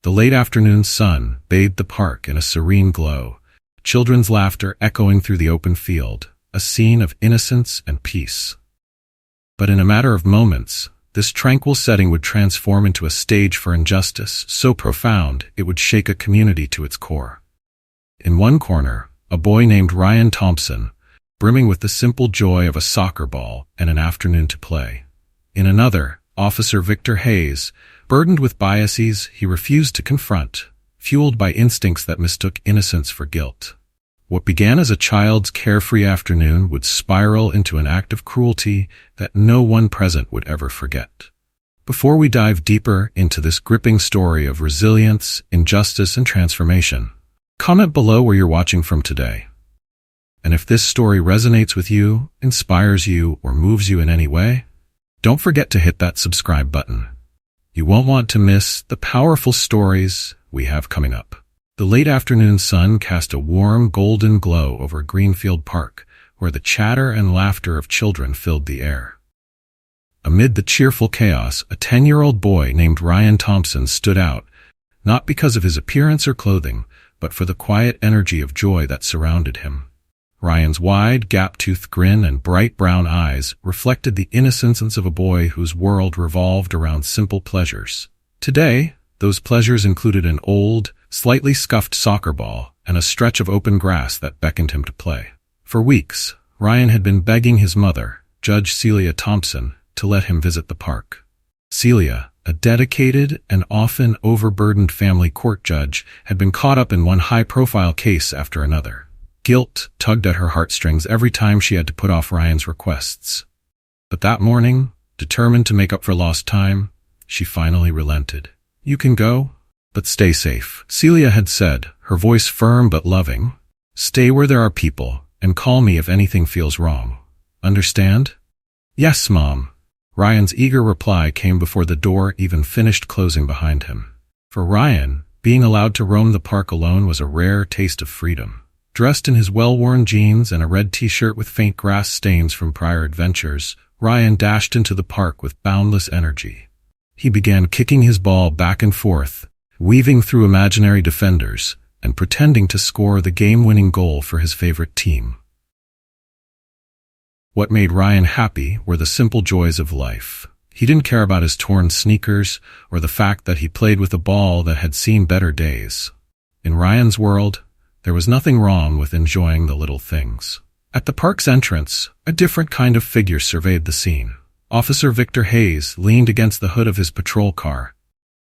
The late afternoon sun bathed the park in a serene glow, children's laughter echoing through the open field, a scene of innocence and peace. But in a matter of moments, this tranquil setting would transform into a stage for injustice so profound it would shake a community to its core. In one corner, a boy named Ryan Thompson, brimming with the simple joy of a soccer ball and an afternoon to play. In another, Officer Victor Hayes, burdened with biases he refused to confront, fueled by instincts that mistook innocence for guilt. What began as a child's carefree afternoon would spiral into an act of cruelty that no one present would ever forget. Before we dive deeper into this gripping story of resilience, injustice, and transformation, comment below where you're watching from today. And if this story resonates with you, inspires you, or moves you in any way, don't forget to hit that subscribe button. You won't want to miss the powerful stories we have coming up. The late afternoon sun cast a warm, golden glow over Greenfield Park, where the chatter and laughter of children filled the air. Amid the cheerful chaos, a 10-year-old boy named Ryan Thompson stood out, not because of his appearance or clothing, but for the quiet energy of joy that surrounded him. Ryan's wide, gap-toothed grin and bright brown eyes reflected the innocence of a boy whose world revolved around simple pleasures. Today, those pleasures included an old, slightly scuffed soccer ball and a stretch of open grass that beckoned him to play. For weeks, Ryan had been begging his mother, Judge Celia Thompson, to let him visit the park. Celia, a dedicated and often overburdened family court judge, had been caught up in one high-profile case after another. Guilt tugged at her heartstrings every time she had to put off Ryan's requests. But that morning, determined to make up for lost time, she finally relented. "You can go, but stay safe," Celia had said, her voice firm but loving. "Stay where there are people, and call me if anything feels wrong. Understand?" "Yes, Mom." Ryan's eager reply came before the door even finished closing behind him. For Ryan, being allowed to roam the park alone was a rare taste of freedom. Dressed in his well-worn jeans and a red t-shirt with faint grass stains from prior adventures, Ryan dashed into the park with boundless energy. He began kicking his ball back and forth, weaving through imaginary defenders, and pretending to score the game-winning goal for his favorite team. What made Ryan happy were the simple joys of life. He didn't care about his torn sneakers or the fact that he played with a ball that had seen better days. In Ryan's world, there was nothing wrong with enjoying the little things. At the park's entrance, a different kind of figure surveyed the scene. Officer Victor Hayes leaned against the hood of his patrol car,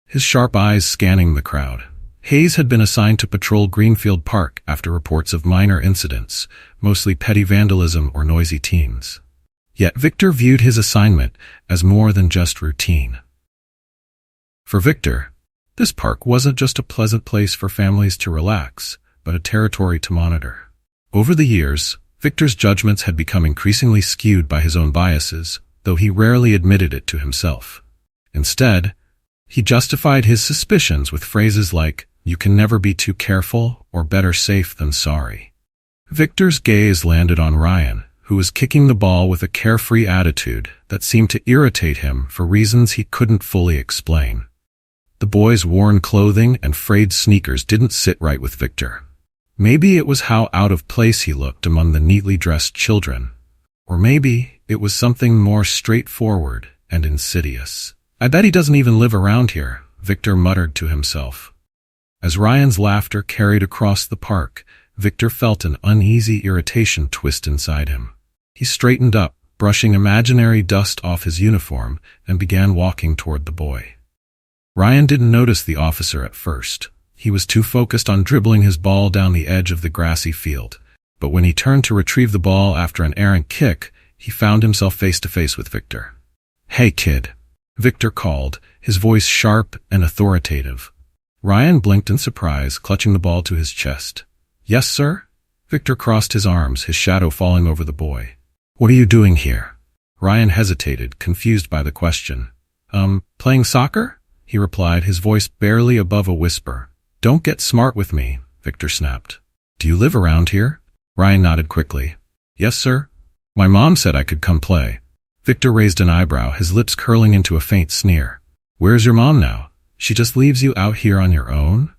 his sharp eyes scanning the crowd. Hayes had been assigned to patrol Greenfield Park after reports of minor incidents, mostly petty vandalism or noisy teens. Yet Victor viewed his assignment as more than just routine. For Victor, this park wasn't just a pleasant place for families to relax, but a territory to monitor. Over the years, Victor's judgments had become increasingly skewed by his own biases, though he rarely admitted it to himself. Instead, he justified his suspicions with phrases like, "You can never be too careful," or "better safe than sorry." Victor's gaze landed on Ryan, who was kicking the ball with a carefree attitude that seemed to irritate him for reasons he couldn't fully explain. The boy's worn clothing and frayed sneakers didn't sit right with Victor. Maybe it was how out of place he looked among the neatly dressed children. Or maybe it was something more straightforward and insidious. "I bet he doesn't even live around here," Victor muttered to himself. As Ryan's laughter carried across the park, Victor felt an uneasy irritation twist inside him. He straightened up, brushing imaginary dust off his uniform, and began walking toward the boy. Ryan didn't notice the officer at first. He was too focused on dribbling his ball down the edge of the grassy field. But when he turned to retrieve the ball after an errant kick, he found himself face to face with Victor. "Hey, kid," Victor called, his voice sharp and authoritative. Ryan blinked in surprise, clutching the ball to his chest. "Yes, sir?" Victor crossed his arms, his shadow falling over the boy. "What are you doing here?" Ryan hesitated, confused by the question. Playing soccer?" he replied, his voice barely above a whisper. "Don't get smart with me," Victor snapped. "Do you live around here?" Ryan nodded quickly. "Yes, sir. My mom said I could come play." Victor raised an eyebrow, his lips curling into a faint sneer. "Where's your mom now?" She just leaves you out here on your own?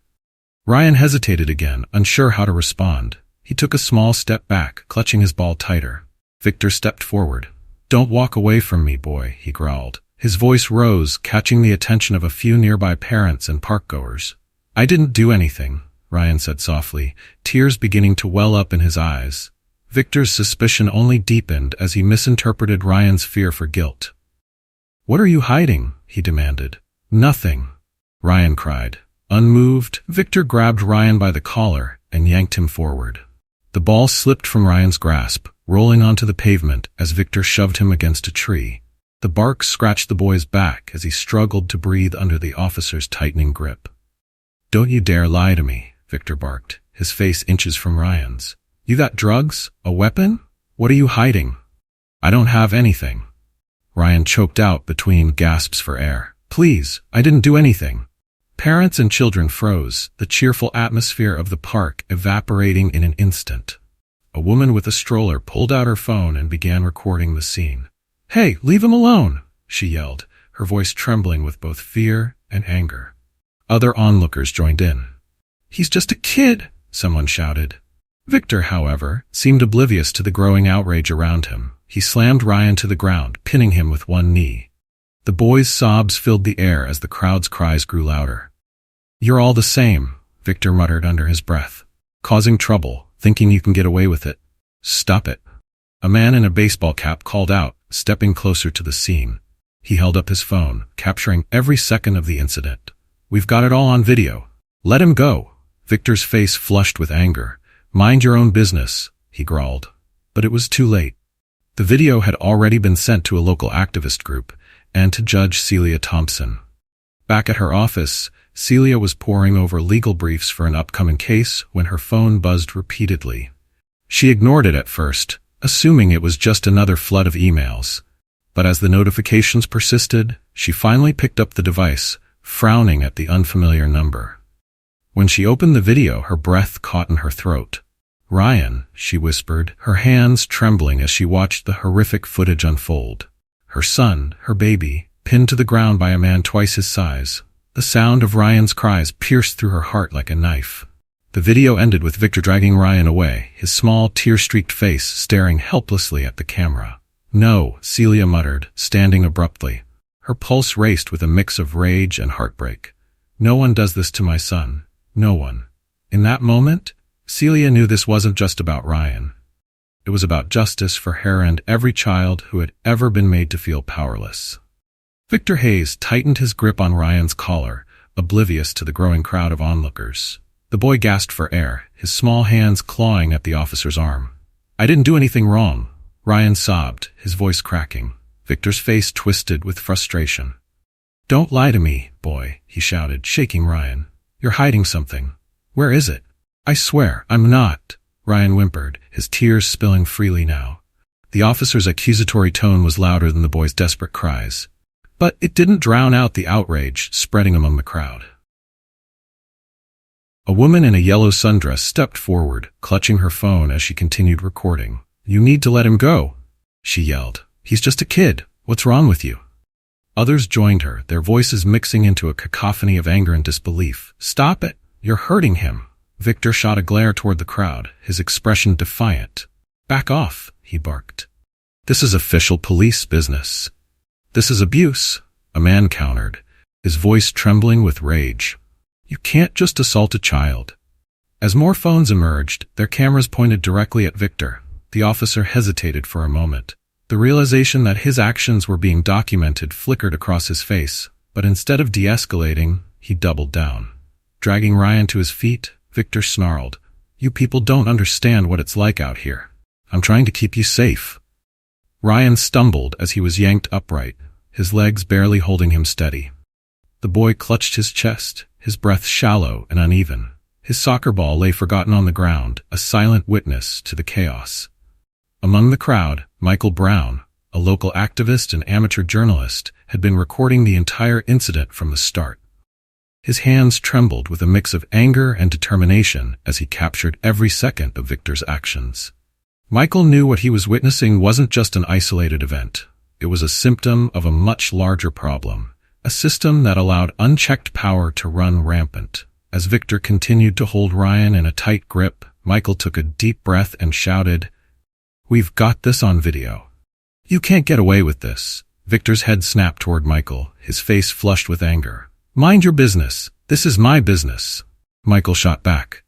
Ryan hesitated again, unsure how to respond. He took a small step back, clutching his ball tighter. Victor stepped forward. "Don't walk away from me, boy," he growled. His voice rose, catching the attention of a few nearby parents and parkgoers. "I didn't do anything," Ryan said softly, tears beginning to well up in his eyes. Victor's suspicion only deepened as he misinterpreted Ryan's fear for guilt. "What are you hiding?" he demanded. "Nothing," Ryan cried. Unmoved, Victor grabbed Ryan by the collar and yanked him forward. The ball slipped from Ryan's grasp, rolling onto the pavement as Victor shoved him against a tree. The bark scratched the boy's back as he struggled to breathe under the officer's tightening grip. "Don't you dare lie to me," Victor barked, his face inches from Ryan's. "You got drugs? A weapon? What are you hiding?" "I don't have anything," Ryan choked out between gasps for air. "Please, I didn't do anything." Parents and children froze, the cheerful atmosphere of the park evaporating in an instant. A woman with a stroller pulled out her phone and began recording the scene. "Hey, leave him alone!" she yelled, her voice trembling with both fear and anger. Other onlookers joined in. "He's just a kid," someone shouted. Victor, however, seemed oblivious to the growing outrage around him. He slammed Ryan to the ground, pinning him with one knee. The boy's sobs filled the air as the crowd's cries grew louder. "You're all the same," Victor muttered under his breath. "Causing trouble, thinking you can get away with it. Stop it." A man in a baseball cap called out, stepping closer to the scene. He held up his phone, capturing every second of the incident. "We've got it all on video. Let him go." Victor's face flushed with anger. "Mind your own business," he growled. But it was too late. The video had already been sent to a local activist group, and to Judge Celia Thompson. Back at her office, Celia was poring over legal briefs for an upcoming case when her phone buzzed repeatedly. She ignored it at first, assuming it was just another flood of emails. But as the notifications persisted, she finally picked up the device, frowning at the unfamiliar number. When she opened the video, her breath caught in her throat. "Ryan," she whispered, her hands trembling as she watched the horrific footage unfold. Her son, her baby, pinned to the ground by a man twice his size. The sound of Ryan's cries pierced through her heart like a knife. The video ended with Victor dragging Ryan away, his small, tear-streaked face staring helplessly at the camera. "No," Celia muttered, standing abruptly. Her pulse raced with a mix of rage and heartbreak. "No one does this to my son. No one." In that moment, Celia knew this wasn't just about Ryan. It was about justice for her and every child who had ever been made to feel powerless. Victor Hayes tightened his grip on Ryan's collar, oblivious to the growing crowd of onlookers. The boy gasped for air, his small hands clawing at the officer's arm. "I didn't do anything wrong," Ryan sobbed, his voice cracking. Victor's face twisted with frustration. "Don't lie to me, boy," he shouted, shaking Ryan. "You're hiding something. Where is it?" "I swear, I'm not," Ryan whimpered, his tears spilling freely now. The officer's accusatory tone was louder than the boy's desperate cries. But it didn't drown out the outrage spreading among the crowd. A woman in a yellow sundress stepped forward, clutching her phone as she continued recording. "You need to let him go," she yelled. "He's just a kid. What's wrong with you?" Others joined her, their voices mixing into a cacophony of anger and disbelief. "Stop it! You're hurting him." Victor shot a glare toward the crowd, his expression defiant. "Back off," he barked. "This is official police business." "This is abuse," a man countered, his voice trembling with rage. "You can't just assault a child." As more phones emerged, their cameras pointed directly at Victor. The officer hesitated for a moment. The realization that his actions were being documented flickered across his face, but instead of de-escalating, he doubled down. Dragging Ryan to his feet, Victor snarled, "You people don't understand what it's like out here. I'm trying to keep you safe." Ryan stumbled as he was yanked upright, his legs barely holding him steady. The boy clutched his chest, his breath shallow and uneven. His soccer ball lay forgotten on the ground, a silent witness to the chaos. Among the crowd, Michael Brown, a local activist and amateur journalist, had been recording the entire incident from the start. His hands trembled with a mix of anger and determination as he captured every second of Victor's actions. Michael knew what he was witnessing wasn't just an isolated event. It was a symptom of a much larger problem, a system that allowed unchecked power to run rampant. As Victor continued to hold Ryan in a tight grip, Michael took a deep breath and shouted, "We've got this on video. You can't get away with this." Victor's head snapped toward Michael, his face flushed with anger. "Mind your business. This is my business." Michael shot back.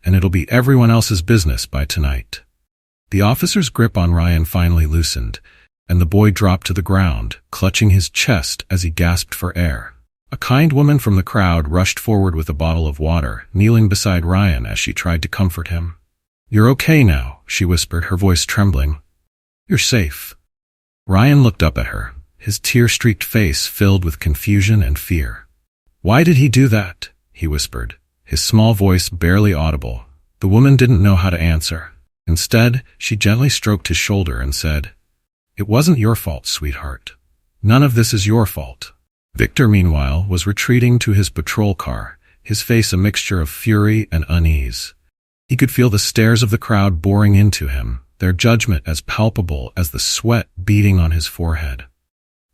"And it'll be everyone else's business by tonight." The officer's grip on Ryan finally loosened, and the boy dropped to the ground, clutching his chest as he gasped for air. A kind woman from the crowd rushed forward with a bottle of water, kneeling beside Ryan as she tried to comfort him. "You're okay now," she whispered, her voice trembling. "You're safe." Ryan looked up at her, his tear-streaked face filled with confusion and fear. "Why did he do that?" he whispered, his small voice barely audible. The woman didn't know how to answer. Instead, she gently stroked his shoulder and said, "It wasn't your fault, sweetheart. None of this is your fault." Victor, meanwhile, was retreating to his patrol car, his face a mixture of fury and unease. He could feel the stares of the crowd boring into him, their judgment as palpable as the sweat beading on his forehead.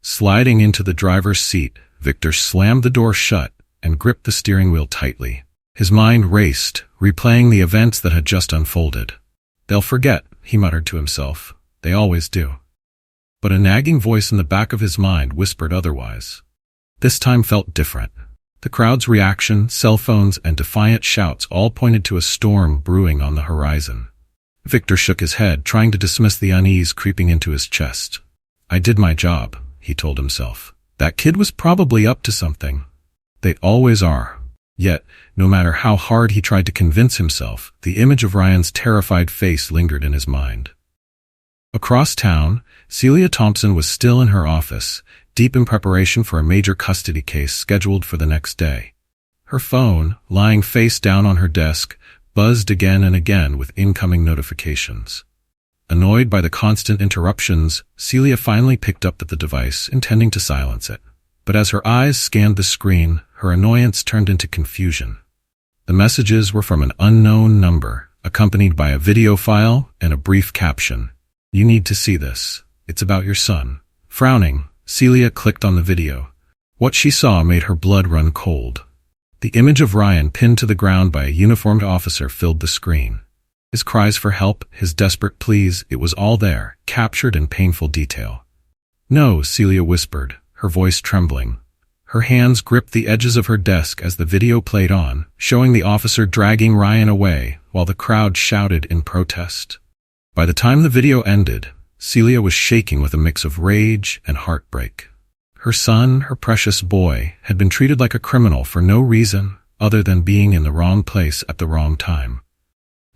Sliding into the driver's seat, Victor slammed the door shut and gripped the steering wheel tightly. His mind raced, replaying the events that had just unfolded. "They'll forget," he muttered to himself. "They always do." But a nagging voice in the back of his mind whispered otherwise. This time felt different. The crowd's reaction, cell phones, and defiant shouts all pointed to a storm brewing on the horizon. Victor shook his head, trying to dismiss the unease creeping into his chest. "I did my job," he told himself. "That kid was probably up to something. They always are." Yet, no matter how hard he tried to convince himself, the image of Ryan's terrified face lingered in his mind. Across town, Celia Thompson was still in her office, deep in preparation for a major custody case scheduled for the next day. Her phone, lying face down on her desk, buzzed again and again with incoming notifications. Annoyed by the constant interruptions, Celia finally picked up the device, intending to silence it. But as her eyes scanned the screen, her annoyance turned into confusion. The messages were from an unknown number, accompanied by a video file and a brief caption. "You need to see this. It's about your son." Frowning, Celia clicked on the video. What she saw made her blood run cold. The image of Ryan pinned to the ground by a uniformed officer filled the screen. His cries for help, his desperate pleas, it was all there, captured in painful detail. "No," Celia whispered, her voice trembling. Her hands gripped the edges of her desk as the video played on, showing the officer dragging Ryan away while the crowd shouted in protest. By the time the video ended, Celia was shaking with a mix of rage and heartbreak. Her son, her precious boy, had been treated like a criminal for no reason other than being in the wrong place at the wrong time.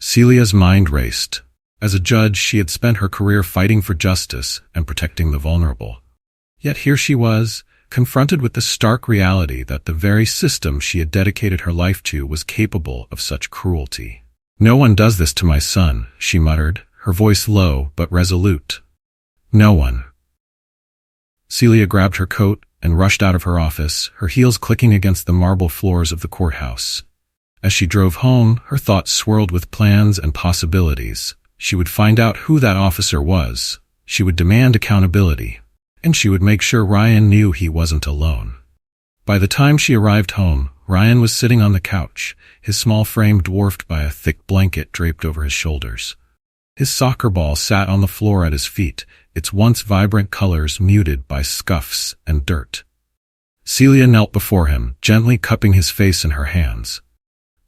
Celia's mind raced. As a judge, she had spent her career fighting for justice and protecting the vulnerable. Yet here she was, confronted with the stark reality that the very system she had dedicated her life to was capable of such cruelty. "No one does this to my son," she muttered, her voice low but resolute. "No one." Celia grabbed her coat and rushed out of her office, her heels clicking against the marble floors of the courthouse. As she drove home, her thoughts swirled with plans and possibilities. She would find out who that officer was. She would demand accountability. And she would make sure Ryan knew he wasn't alone. By the time she arrived home, Ryan was sitting on the couch, his small frame dwarfed by a thick blanket draped over his shoulders. His soccer ball sat on the floor at his feet, its once vibrant colors muted by scuffs and dirt. Celia knelt before him, gently cupping his face in her hands.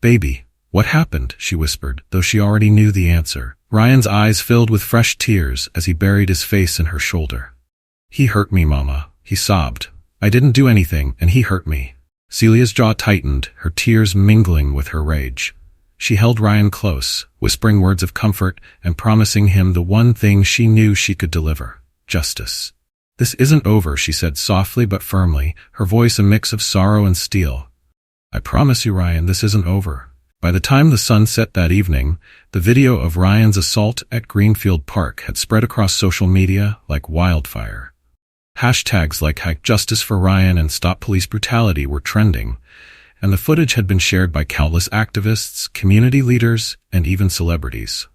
"Baby, what happened?" she whispered, though she already knew the answer. Ryan's eyes filled with fresh tears as he buried his face in her shoulder. "He hurt me, Mama," he sobbed. "I didn't do anything, and he hurt me." Celia's jaw tightened, her tears mingling with her rage. She held Ryan close, whispering words of comfort and promising him the one thing she knew she could deliver: justice. "This isn't over," she said softly but firmly, her voice a mix of sorrow and steel. "I promise you, Ryan, this isn't over." By the time the sun set that evening, the video of Ryan's assault at Greenfield Park had spread across social media like wildfire. Hashtags like #Justice for Ryan and Stop Police Brutality were trending, and the footage had been shared by countless activists, community leaders, and even celebrities.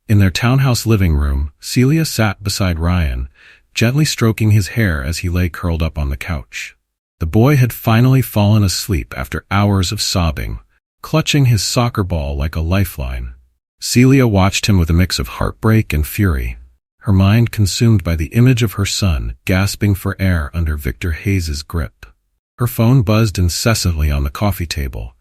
In their townhouse living room, Celia sat beside Ryan, gently stroking his hair as he lay curled up on the couch. The boy had finally fallen asleep after hours of sobbing, clutching his soccer ball like a lifeline. Celia watched him with a mix of heartbreak and fury, her mind consumed by the image of her son gasping for air under Victor Hayes' grip. Her phone buzzed incessantly on the coffee table,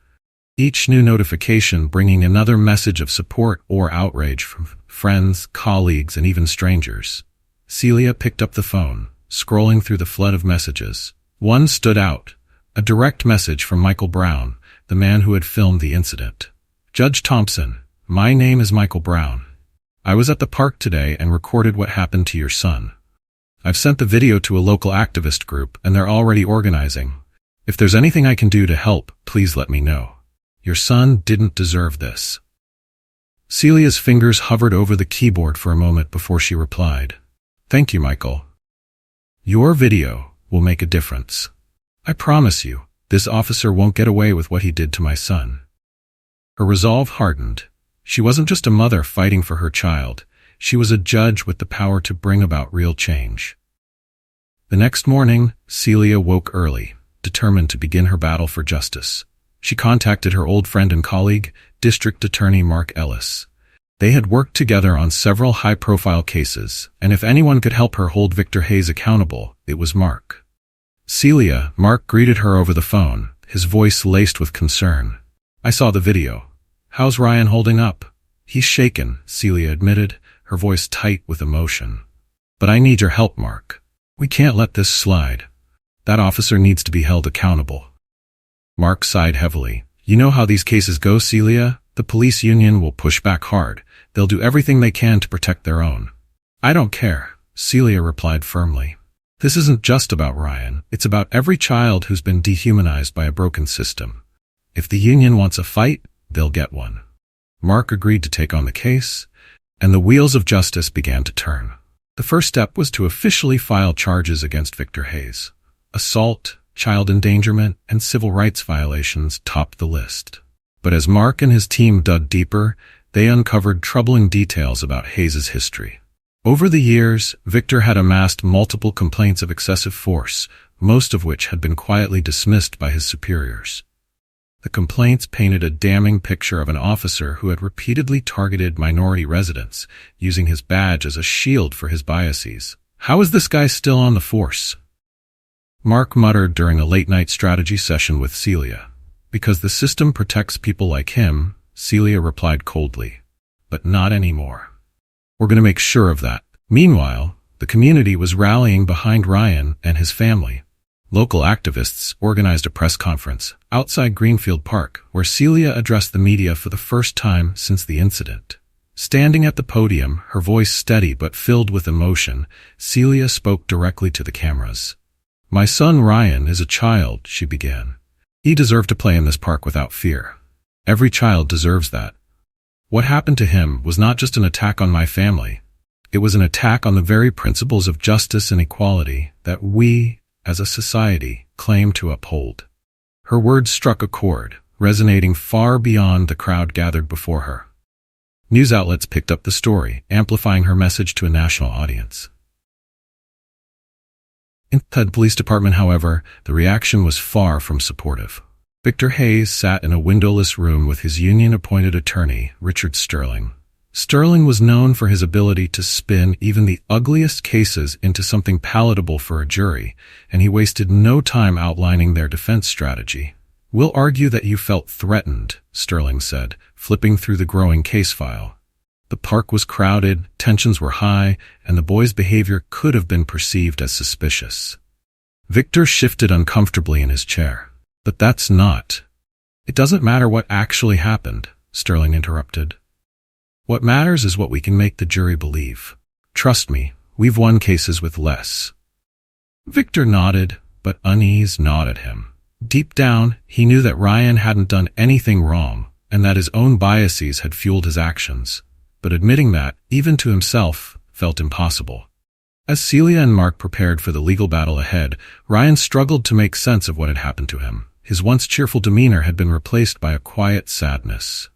each new notification bringing another message of support or outrage from friends, colleagues, and even strangers. Celia picked up the phone, scrolling through the flood of messages. One stood out, a direct message from Michael Brown, the man who had filmed the incident. Judge Thompson, my name is Michael Brown. I was at the park today and recorded what happened to your son. I've sent the video to a local activist group and they're already organizing. If there's anything I can do to help, please let me know. Your son didn't deserve this. Celia's fingers hovered over the keyboard for a moment before she replied. Thank you, Michael. Your video will make a difference. I promise you, this officer won't get away with what he did to my son. Her resolve hardened. She wasn't just a mother fighting for her child. She was a judge with the power to bring about real change. The next morning, Celia woke early, determined to begin her battle for justice. She contacted her old friend and colleague, District Attorney Mark Ellis. They had worked together on several high-profile cases, and if anyone could help her hold Victor Hayes accountable, it was Mark. Celia, Mark greeted her over the phone, his voice laced with concern. I saw the video. How's Ryan holding up? He's shaken, Celia admitted, her voice tight with emotion. But I need your help, Mark. We can't let this slide. That officer needs to be held accountable. Mark sighed heavily. You know how these cases go, Celia? The police union will push back hard. They'll do everything they can to protect their own. I don't care, Celia replied firmly. This isn't just about Ryan. It's about every child who's been dehumanized by a broken system. If the union wants a fight, they'll get one. Mark agreed to take on the case, and the wheels of justice began to turn. The first step was to officially file charges against Victor Hayes. Assault, child endangerment, and civil rights violations topped the list. But as Mark and his team dug deeper, they uncovered troubling details about Hayes' history. Over the years, Victor had amassed multiple complaints of excessive force, most of which had been quietly dismissed by his superiors. The complaints painted a damning picture of an officer who had repeatedly targeted minority residents, using his badge as a shield for his biases. How is this guy still on the force? Mark muttered during a late-night strategy session with Celia. Because the system protects people like him, Celia replied coldly. But not anymore. We're going to make sure of that. Meanwhile, the community was rallying behind Ryan and his family. Local activists organized a press conference outside Greenfield Park where Celia addressed the media for the first time since the incident. Standing at the podium, her voice steady but filled with emotion, Celia spoke directly to the cameras. My son Ryan is a child, she began. He deserved to play in this park without fear. Every child deserves that. What happened to him was not just an attack on my family. It was an attack on the very principles of justice and equality that we, as a society, claim to uphold. Her words struck a chord, resonating far beyond the crowd gathered before her. News outlets picked up the story, amplifying her message to a national audience. In the police department, however, the reaction was far from supportive. Victor Hayes sat in a windowless room with his union-appointed attorney, Richard Sterling. Sterling was known for his ability to spin even the ugliest cases into something palatable for a jury, and he wasted no time outlining their defense strategy. We'll argue that you felt threatened, Sterling said, flipping through the growing case file. The park was crowded, tensions were high, and the boy's behavior could have been perceived as suspicious. Victor shifted uncomfortably in his chair. But that's not. It doesn't matter what actually happened, Sterling interrupted. What matters is what we can make the jury believe. Trust me, we've won cases with less. Victor nodded, but unease gnawed at him. Deep down, he knew that Ryan hadn't done anything wrong, and that his own biases had fueled his actions. But admitting that, even to himself, felt impossible. As Celia and Mark prepared for the legal battle ahead, Ryan struggled to make sense of what had happened to him. His once cheerful demeanor had been replaced by a quiet sadness.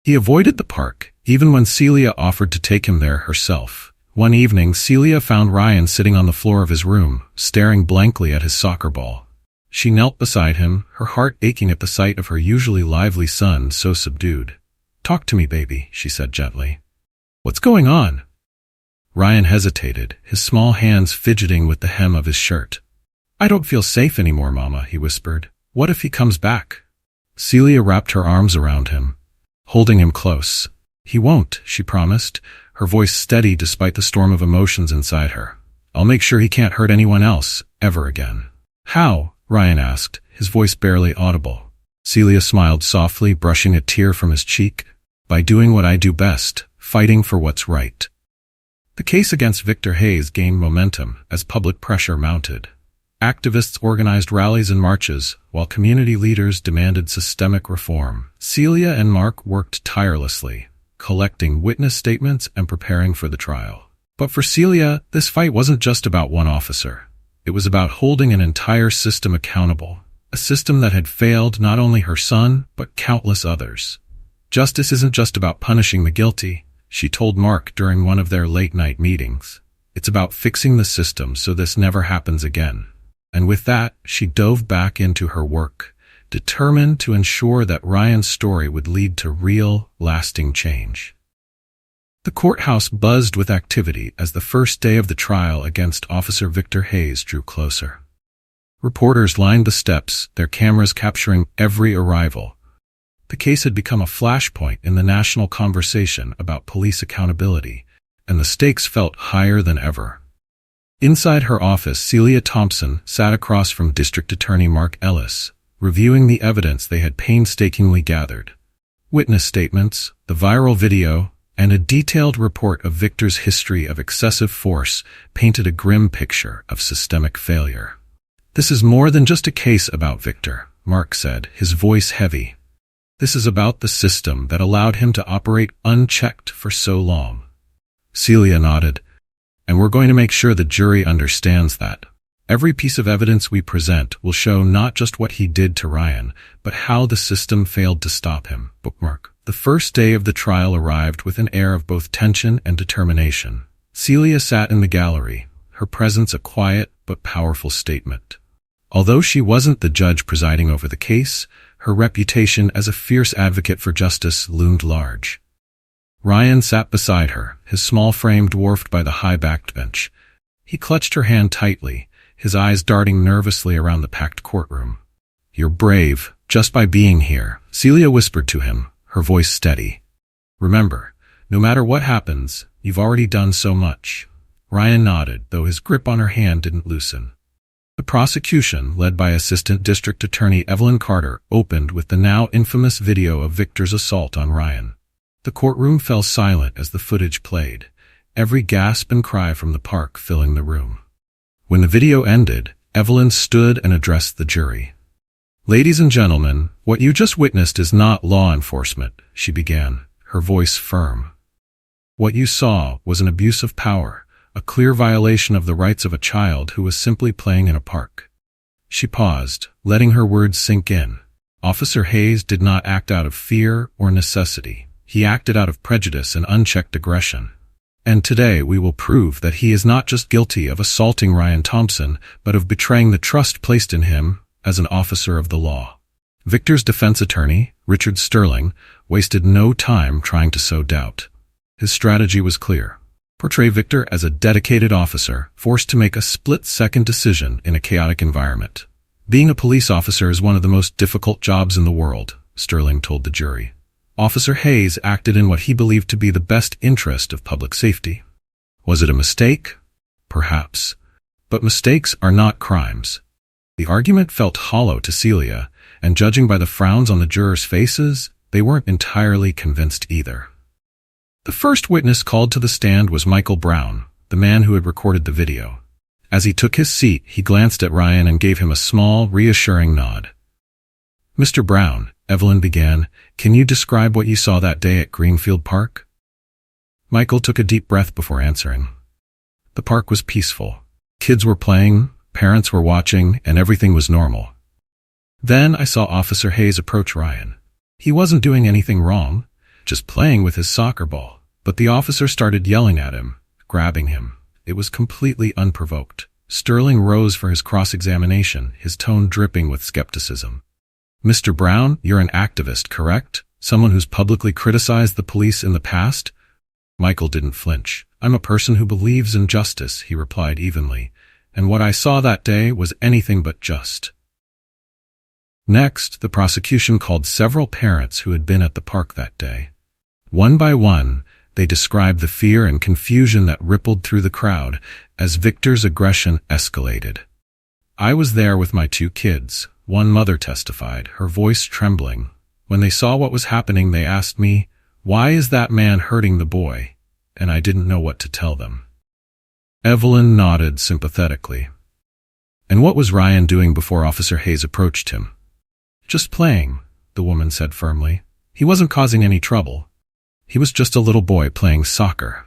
He avoided the park, even when Celia offered to take him there herself, One evening, Celia found Ryan sitting on the floor of his room, staring blankly at his soccer ball. She knelt beside him, her heart aching at the sight of her usually lively son so subdued. "Talk to me, baby," she said gently. "What's going on?" Ryan hesitated, his small hands fidgeting with the hem of his shirt. "I don't feel safe anymore, Mama," he whispered. "What if he comes back?" Celia wrapped her arms around him, holding him close. "He won't," she promised, her voice steady despite the storm of emotions inside her. "I'll make sure he can't hurt anyone else, ever again." "How?" Ryan asked, his voice barely audible. Celia smiled softly, brushing a tear from his cheek. "By doing what I do best, fighting for what's right." The case against Victor Hayes gained momentum as public pressure mounted. Activists organized rallies and marches, while community leaders demanded systemic reform. Celia and Mark worked tirelessly, collecting witness statements and preparing for the trial. But for Celia, this fight wasn't just about one officer. It was about holding an entire system accountable, a system that had failed not only her son, but countless others. "Justice isn't just about punishing the guilty," she told Mark during one of their late-night meetings. "It's about fixing the system so this never happens again." And with that, she dove back into her work, determined to ensure that Ryan's story would lead to real, lasting change. The courthouse buzzed with activity as the first day of the trial against Officer Victor Hayes drew closer. Reporters lined the steps, their cameras capturing every arrival. The case had become a flashpoint in the national conversation about police accountability, and the stakes felt higher than ever. Inside her office, Celia Thompson sat across from District Attorney Mark Ellis, reviewing the evidence they had painstakingly gathered. Witness statements, the viral video, and a detailed report of Victor's history of excessive force painted a grim picture of systemic failure. "This is more than just a case about Victor," Mark said, his voice heavy. "This is about the system that allowed him to operate unchecked for so long." Celia nodded. "And we're going to make sure the jury understands that. Every piece of evidence we present will show not just what he did to Ryan, but how the system failed to stop him." Bookmark. The first day of the trial arrived with an air of both tension and determination. Celia sat in the gallery, her presence a quiet but powerful statement. Although she wasn't the judge presiding over the case, her reputation as a fierce advocate for justice loomed large. Ryan sat beside her, his small frame dwarfed by the high-backed bench. He clutched her hand tightly, his eyes darting nervously around the packed courtroom. "You're brave, just by being here," Celia whispered to him, her voice steady. "Remember, no matter what happens, you've already done so much." Ryan nodded, though his grip on her hand didn't loosen. The prosecution, led by Assistant District Attorney Evelyn Carter, opened with the now infamous video of Victor's assault on Ryan. The courtroom fell silent as the footage played, every gasp and cry from the park filling the room. When the video ended, Evelyn stood and addressed the jury. "Ladies and gentlemen, what you just witnessed is not law enforcement," she began, her voice firm. "What you saw was an abuse of power, a clear violation of the rights of a child who was simply playing in a park." She paused, letting her words sink in. Officer Hayes did not act out of fear or necessity. He acted out of prejudice and unchecked aggression. And today we will prove that he is not just guilty of assaulting Ryan Thompson, but of betraying the trust placed in him as an officer of the law. Victor's defense attorney, Richard Sterling, wasted no time trying to sow doubt. His strategy was clear. Portray Victor as a dedicated officer, forced to make a split-second decision in a chaotic environment. "Being a police officer is one of the most difficult jobs in the world," Sterling told the jury. "Officer Hayes acted in what he believed to be the best interest of public safety. Was it a mistake? Perhaps. But mistakes are not crimes." The argument felt hollow to Celia, and judging by the frowns on the jurors' faces, they weren't entirely convinced either. The first witness called to the stand was Michael Brown, the man who had recorded the video. As he took his seat, he glanced at Ryan and gave him a small, reassuring nod. "Mr. Brown," Evelyn began, "can you describe what you saw that day at Greenfield Park?" Michael took a deep breath before answering. The park was peaceful. Kids were playing, parents were watching, and everything was normal. Then I saw Officer Hayes approach Ryan. He wasn't doing anything wrong, just playing with his soccer ball, but the officer started yelling at him, grabbing him. It was completely unprovoked. Sterling rose for his cross-examination, his tone dripping with skepticism. "Mr. Brown, you're an activist, correct? Someone who's publicly criticized the police in the past?" Michael didn't flinch. "I'm a person who believes in justice," he replied evenly, "and what I saw that day was anything but just." Next, the prosecution called several parents who had been at the park that day. One by one, they described the fear and confusion that rippled through the crowd as Victor's aggression escalated. "I was there with my 2 kids," one mother testified, her voice trembling. "When they saw what was happening, they asked me, 'Why is that man hurting the boy?' And I didn't know what to tell them." Evelyn nodded sympathetically. "And what was Ryan doing before Officer Hayes approached him?" "Just playing," the woman said firmly. "He wasn't causing any trouble. He was just a little boy playing soccer."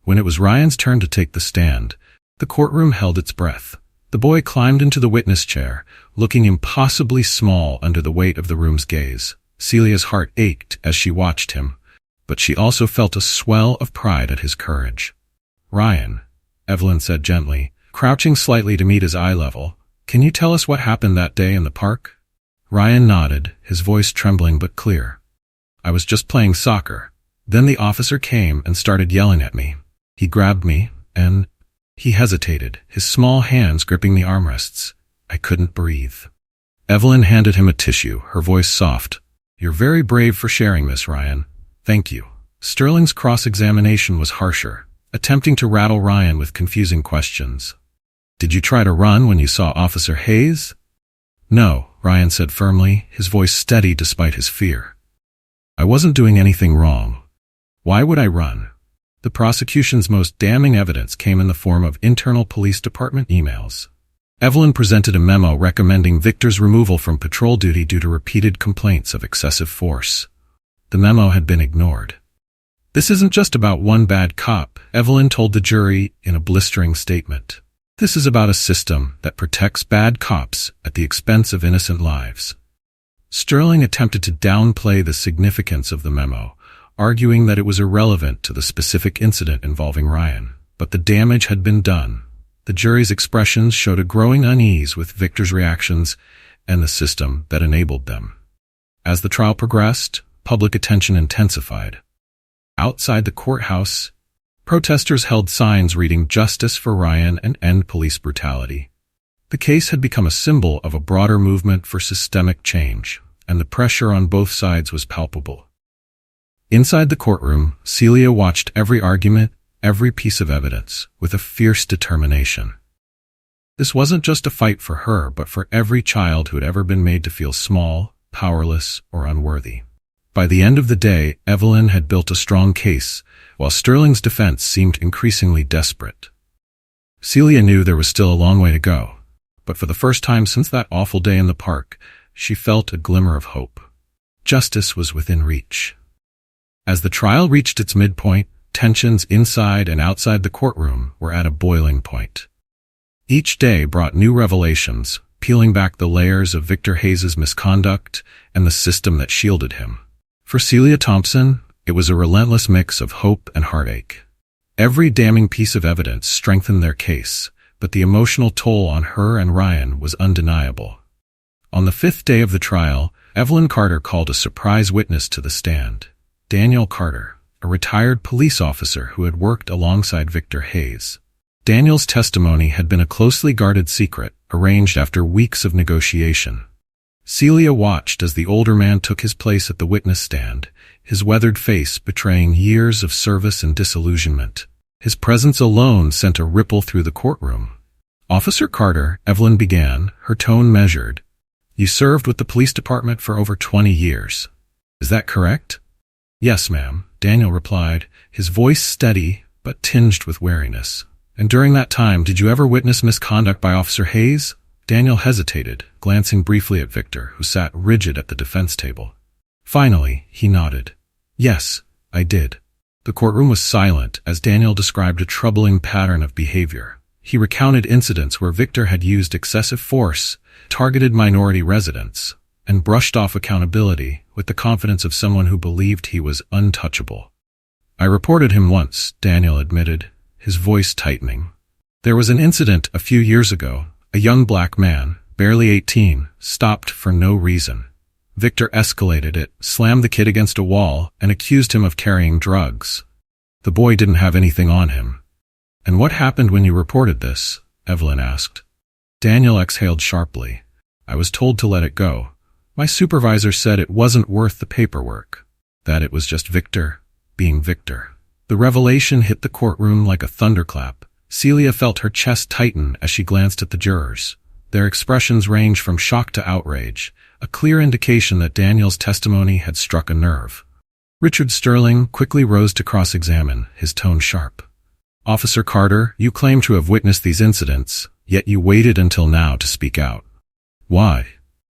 When it was Ryan's turn to take the stand, the courtroom held its breath. The boy climbed into the witness chair, looking impossibly small under the weight of the room's gaze. Celia's heart ached as she watched him, but she also felt a swell of pride at his courage. "Ryan," Evelyn said gently, crouching slightly to meet his eye level, "can you tell us what happened that day in the park?" Ryan nodded, his voice trembling but clear. "I was just playing soccer. Then the officer came and started yelling at me. He grabbed me, and—" He hesitated, his small hands gripping the armrests. "I couldn't breathe." Evelyn handed him a tissue, her voice soft. "You're very brave for sharing this, Ryan. Thank you." Sterling's cross-examination was harsher, attempting to rattle Ryan with confusing questions. "Did you try to run when you saw Officer Hayes?" "No," Ryan said firmly, his voice steady despite his fear. "I wasn't doing anything wrong. Why would I run?" The prosecution's most damning evidence came in the form of internal police department emails. Evelyn presented a memo recommending Victor's removal from patrol duty due to repeated complaints of excessive force. The memo had been ignored. "This isn't just about one bad cop," Evelyn told the jury in a blistering statement. "This is about a system that protects bad cops at the expense of innocent lives." Sterling attempted to downplay the significance of the memo, arguing that it was irrelevant to the specific incident involving Ryan. But the damage had been done. The jury's expressions showed a growing unease with Victor's reactions and the system that enabled them. As the trial progressed, public attention intensified. Outside the courthouse, protesters held signs reading "Justice for Ryan" and "End Police Brutality." The case had become a symbol of a broader movement for systemic change, and the pressure on both sides was palpable. Inside the courtroom, Celia watched every argument, every piece of evidence, with a fierce determination. This wasn't just a fight for her, but for every child who had ever been made to feel small, powerless, or unworthy. By the end of the day, Evelyn had built a strong case, while Sterling's defense seemed increasingly desperate. Celia knew there was still a long way to go, but for the first time since that awful day in the park, she felt a glimmer of hope. Justice was within reach. As the trial reached its midpoint, tensions inside and outside the courtroom were at a boiling point. Each day brought new revelations, peeling back the layers of Victor Hayes' misconduct and the system that shielded him. For Celia Thompson, it was a relentless mix of hope and heartache. Every damning piece of evidence strengthened their case, but the emotional toll on her and Ryan was undeniable. On the 5th day of the trial, Evelyn Carter called a surprise witness to the stand. Daniel Carter, a retired police officer who had worked alongside Victor Hayes. Daniel's testimony had been a closely guarded secret, arranged after weeks of negotiation. Celia watched as the older man took his place at the witness stand, his weathered face betraying years of service and disillusionment. His presence alone sent a ripple through the courtroom. "Officer Carter," Evelyn began, her tone measured. "You served with the police department for over 20 years. Is that correct?" "Yes, ma'am," Daniel replied, his voice steady but tinged with wariness. "And during that time, did you ever witness misconduct by Officer Hayes?" Daniel hesitated, glancing briefly at Victor, who sat rigid at the defense table. Finally, he nodded. "Yes, I did." The courtroom was silent as Daniel described a troubling pattern of behavior. He recounted incidents where Victor had used excessive force, targeted minority residents, and brushed off accountability with the confidence of someone who believed he was untouchable. "I reported him once," Daniel admitted, his voice tightening. There was an incident a few years ago. A young black man, barely 18, stopped for no reason. Victor escalated it, slammed the kid against a wall, and accused him of carrying drugs. The boy didn't have anything on him. "And what happened when you reported this?" Evelyn asked. Daniel exhaled sharply. "I was told to let it go. My supervisor said it wasn't worth the paperwork. That it was just Victor being Victor." The revelation hit the courtroom like a thunderclap. Celia felt her chest tighten as she glanced at the jurors. Their expressions ranged from shock to outrage, a clear indication that Daniel's testimony had struck a nerve. Richard Sterling quickly rose to cross-examine, his tone sharp. "Officer Carter, you claim to have witnessed these incidents, yet you waited until now to speak out. Why?"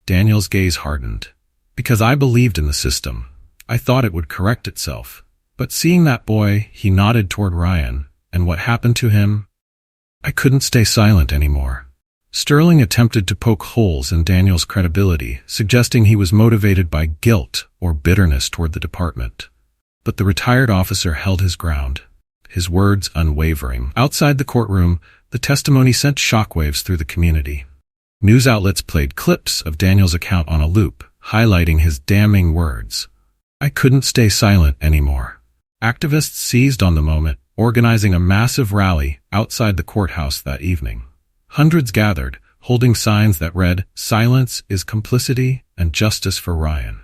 Daniel's gaze hardened. "Because I believed in the system. I thought it would correct itself. But seeing that boy," he nodded toward Ryan, "and what happened to him, I couldn't stay silent anymore." Sterling attempted to poke holes in Daniel's credibility, suggesting he was motivated by guilt or bitterness toward the department. But the retired officer held his ground, his words unwavering. Outside the courtroom, the testimony sent shockwaves through the community. News outlets played clips of Daniel's account on a loop, highlighting his damning words. "I couldn't stay silent anymore." Activists seized on the moment, organizing a massive rally outside the courthouse that evening. Hundreds gathered, holding signs that read, "Silence is complicity and justice for Ryan."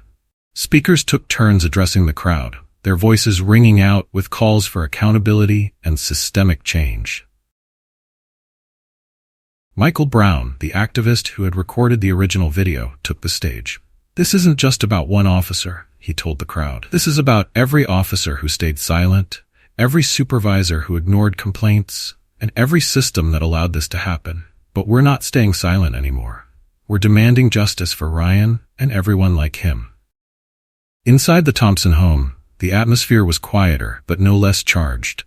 Speakers took turns addressing the crowd, their voices ringing out with calls for accountability and systemic change. Michael Brown, the activist who had recorded the original video, took the stage. "This isn't just about one officer," he told the crowd. "This is about every officer who stayed silent, every supervisor who ignored complaints, and every system that allowed this to happen. But we're not staying silent anymore. We're demanding justice for Ryan and everyone like him." Inside the Thompson home, the atmosphere was quieter but no less charged.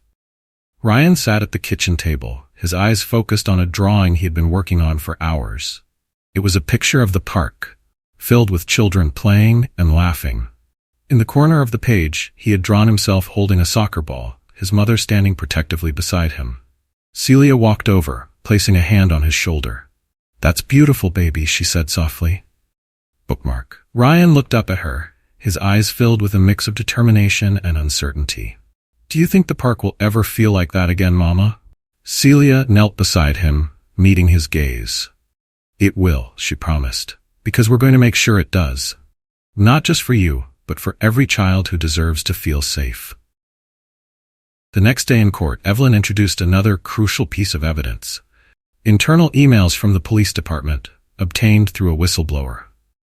Ryan sat at the kitchen table, his eyes focused on a drawing he had been working on for hours. It was a picture of the park, filled with children playing and laughing. In the corner of the page, he had drawn himself holding a soccer ball, his mother standing protectively beside him. Celia walked over, placing a hand on his shoulder. "That's beautiful, baby," she said softly. Bookmark. Ryan looked up at her, his eyes filled with a mix of determination and uncertainty. "Do you think the park will ever feel like that again, Mama?" Celia knelt beside him, meeting his gaze. "It will," she promised, "because we're going to make sure it does. Not just for you, but for every child who deserves to feel safe." The next day in court, Evelyn introduced another crucial piece of evidence. Internal emails from the police department, obtained through a whistleblower.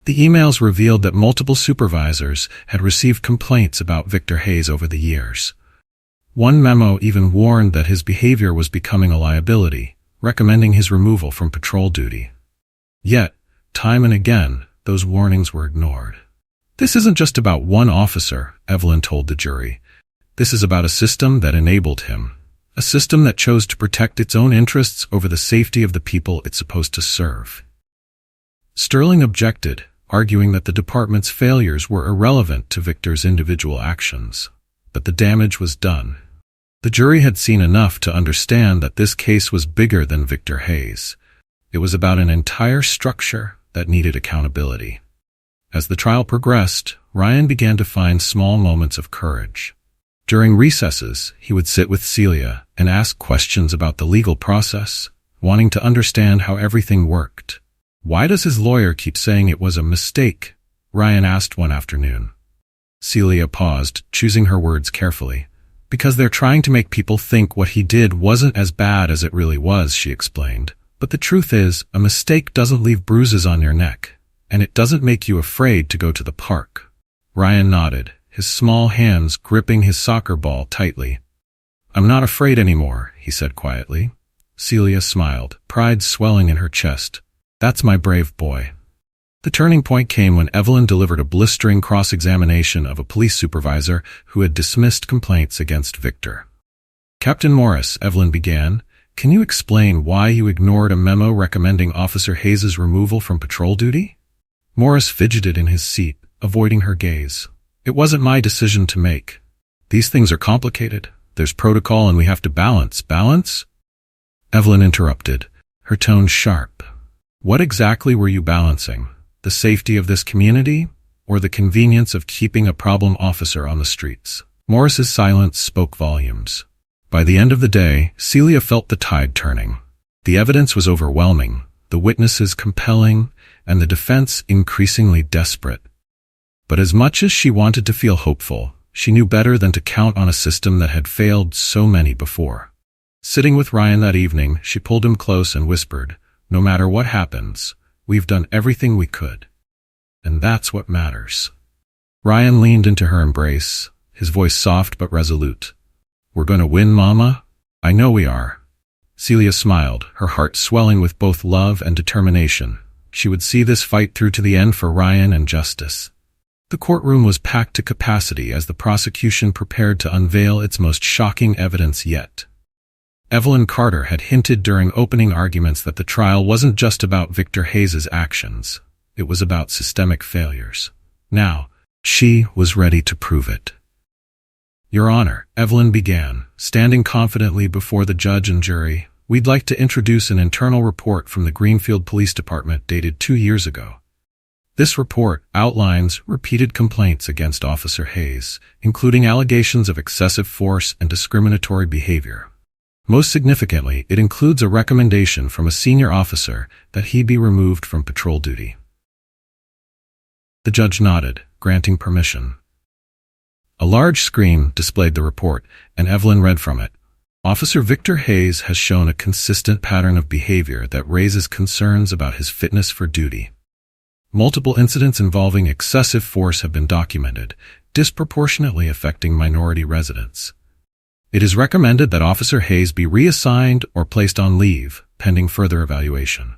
The emails revealed that multiple supervisors had received complaints about Victor Hayes over the years. One memo even warned that his behavior was becoming a liability, recommending his removal from patrol duty. Yet, time and again, those warnings were ignored. "This isn't just about one officer," Evelyn told the jury. "This is about a system that enabled him, a system that chose to protect its own interests over the safety of the people it's supposed to serve." Sterling objected, arguing that the department's failures were irrelevant to Victor's individual actions. But the damage was done. The jury had seen enough to understand that this case was bigger than Victor Hayes. It was about an entire structure that needed accountability. As the trial progressed, Ryan began to find small moments of courage. During recesses, he would sit with Celia and ask questions about the legal process, wanting to understand how everything worked. "Why does his lawyer keep saying it was a mistake?" Ryan asked one afternoon. Celia paused, choosing her words carefully. "Because they're trying to make people think what he did wasn't as bad as it really was," she explained. "But the truth is, a mistake doesn't leave bruises on your neck, and it doesn't make you afraid to go to the park." Ryan nodded, his small hands gripping his soccer ball tightly. "I'm not afraid anymore," he said quietly. Celia smiled, pride swelling in her chest. "That's my brave boy." The turning point came when Evelyn delivered a blistering cross-examination of a police supervisor who had dismissed complaints against Victor. "Captain Morris," Evelyn began, "can you explain why you ignored a memo recommending Officer Hayes' removal from patrol duty?" Morris fidgeted in his seat, avoiding her gaze. "It wasn't my decision to make. These things are complicated. There's protocol and we have to balance. Balance? Evelyn interrupted, her tone sharp. What exactly were you balancing? The safety of this community, or the convenience of keeping a problem officer on the streets? Morris's silence spoke volumes. By the end of the day, Celia felt the tide turning. The evidence was overwhelming, the witnesses compelling, and the defense increasingly desperate. But as much as she wanted to feel hopeful, she knew better than to count on a system that had failed so many before. Sitting with Ryan that evening, she pulled him close and whispered, "No matter what happens, we've done everything we could. And that's what matters." Ryan leaned into her embrace, his voice soft but resolute. "We're going to win, Mama? I know we are." Celia smiled, her heart swelling with both love and determination. She would see this fight through to the end for Ryan and justice. The courtroom was packed to capacity as the prosecution prepared to unveil its most shocking evidence yet. Evelyn Carter had hinted during opening arguments that the trial wasn't just about Victor Hayes's actions. It was about systemic failures. Now, she was ready to prove it. "Your Honor," Evelyn began, standing confidently before the judge and jury, "we'd like to introduce an internal report from the Greenfield Police Department dated 2 years ago. This report outlines repeated complaints against Officer Hayes, including allegations of excessive force and discriminatory behavior. Most significantly, it includes a recommendation from a senior officer that he be removed from patrol duty." The judge nodded, granting permission. A large screen displayed the report, and Evelyn read from it. "Officer Victor Hayes has shown a consistent pattern of behavior that raises concerns about his fitness for duty. Multiple incidents involving excessive force have been documented, disproportionately affecting minority residents. It is recommended that Officer Hayes be reassigned or placed on leave, pending further evaluation."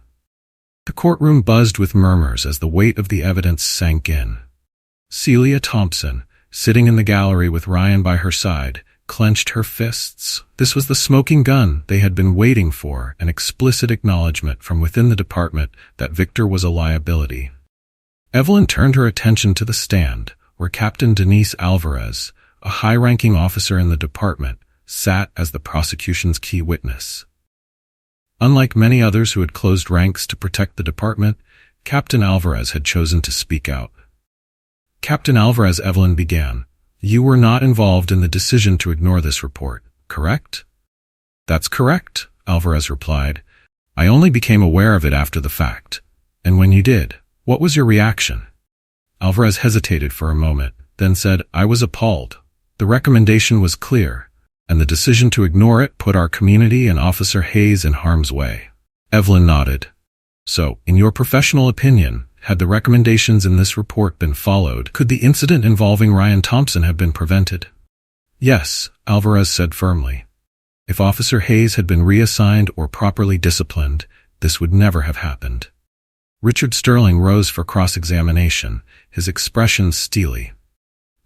The courtroom buzzed with murmurs as the weight of the evidence sank in. Celia Thompson, sitting in the gallery with Ryan by her side, clenched her fists. This was the smoking gun they had been waiting for, an explicit acknowledgement from within the department that Victor was a liability. Evelyn turned her attention to the stand, where Captain Denise Alvarez, a high-ranking officer in the department, sat as the prosecution's key witness. Unlike many others who had closed ranks to protect the department, Captain Alvarez had chosen to speak out. "Captain Alvarez," Evelyn began, "you were not involved in the decision to ignore this report, correct?" "That's correct," Alvarez replied. "I only became aware of it after the fact. And when you did, what was your reaction?" Alvarez hesitated for a moment, then said, "I was appalled. The recommendation was clear, and the decision to ignore it put our community and Officer Hayes in harm's way." Evelyn nodded. "So, in your professional opinion, had the recommendations in this report been followed, could the incident involving Ryan Thompson have been prevented?" "Yes," Alvarez said firmly. "If Officer Hayes had been reassigned or properly disciplined, this would never have happened." Richard Sterling rose for cross-examination, his expression steely.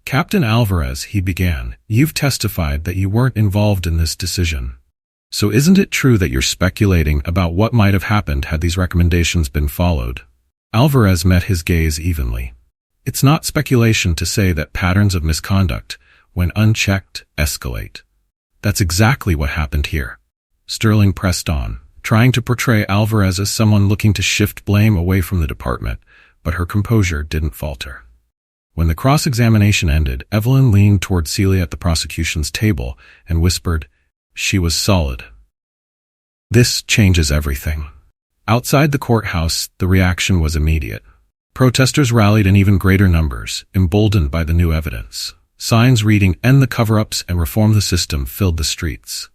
"Captain Alvarez," he began, "you've testified that you weren't involved in this decision. So isn't it true that you're speculating about what might have happened had these recommendations been followed?" Alvarez met his gaze evenly. "It's not speculation to say that patterns of misconduct, when unchecked, escalate. That's exactly what happened here." Sterling pressed on, trying to portray Alvarez as someone looking to shift blame away from the department, but her composure didn't falter. When the cross-examination ended, Evelyn leaned toward Celia at the prosecution's table and whispered, "She was solid. This changes everything." Outside the courthouse, the reaction was immediate. Protesters rallied in even greater numbers, emboldened by the new evidence. Signs reading "End the cover-ups and reform the system" filled the streets.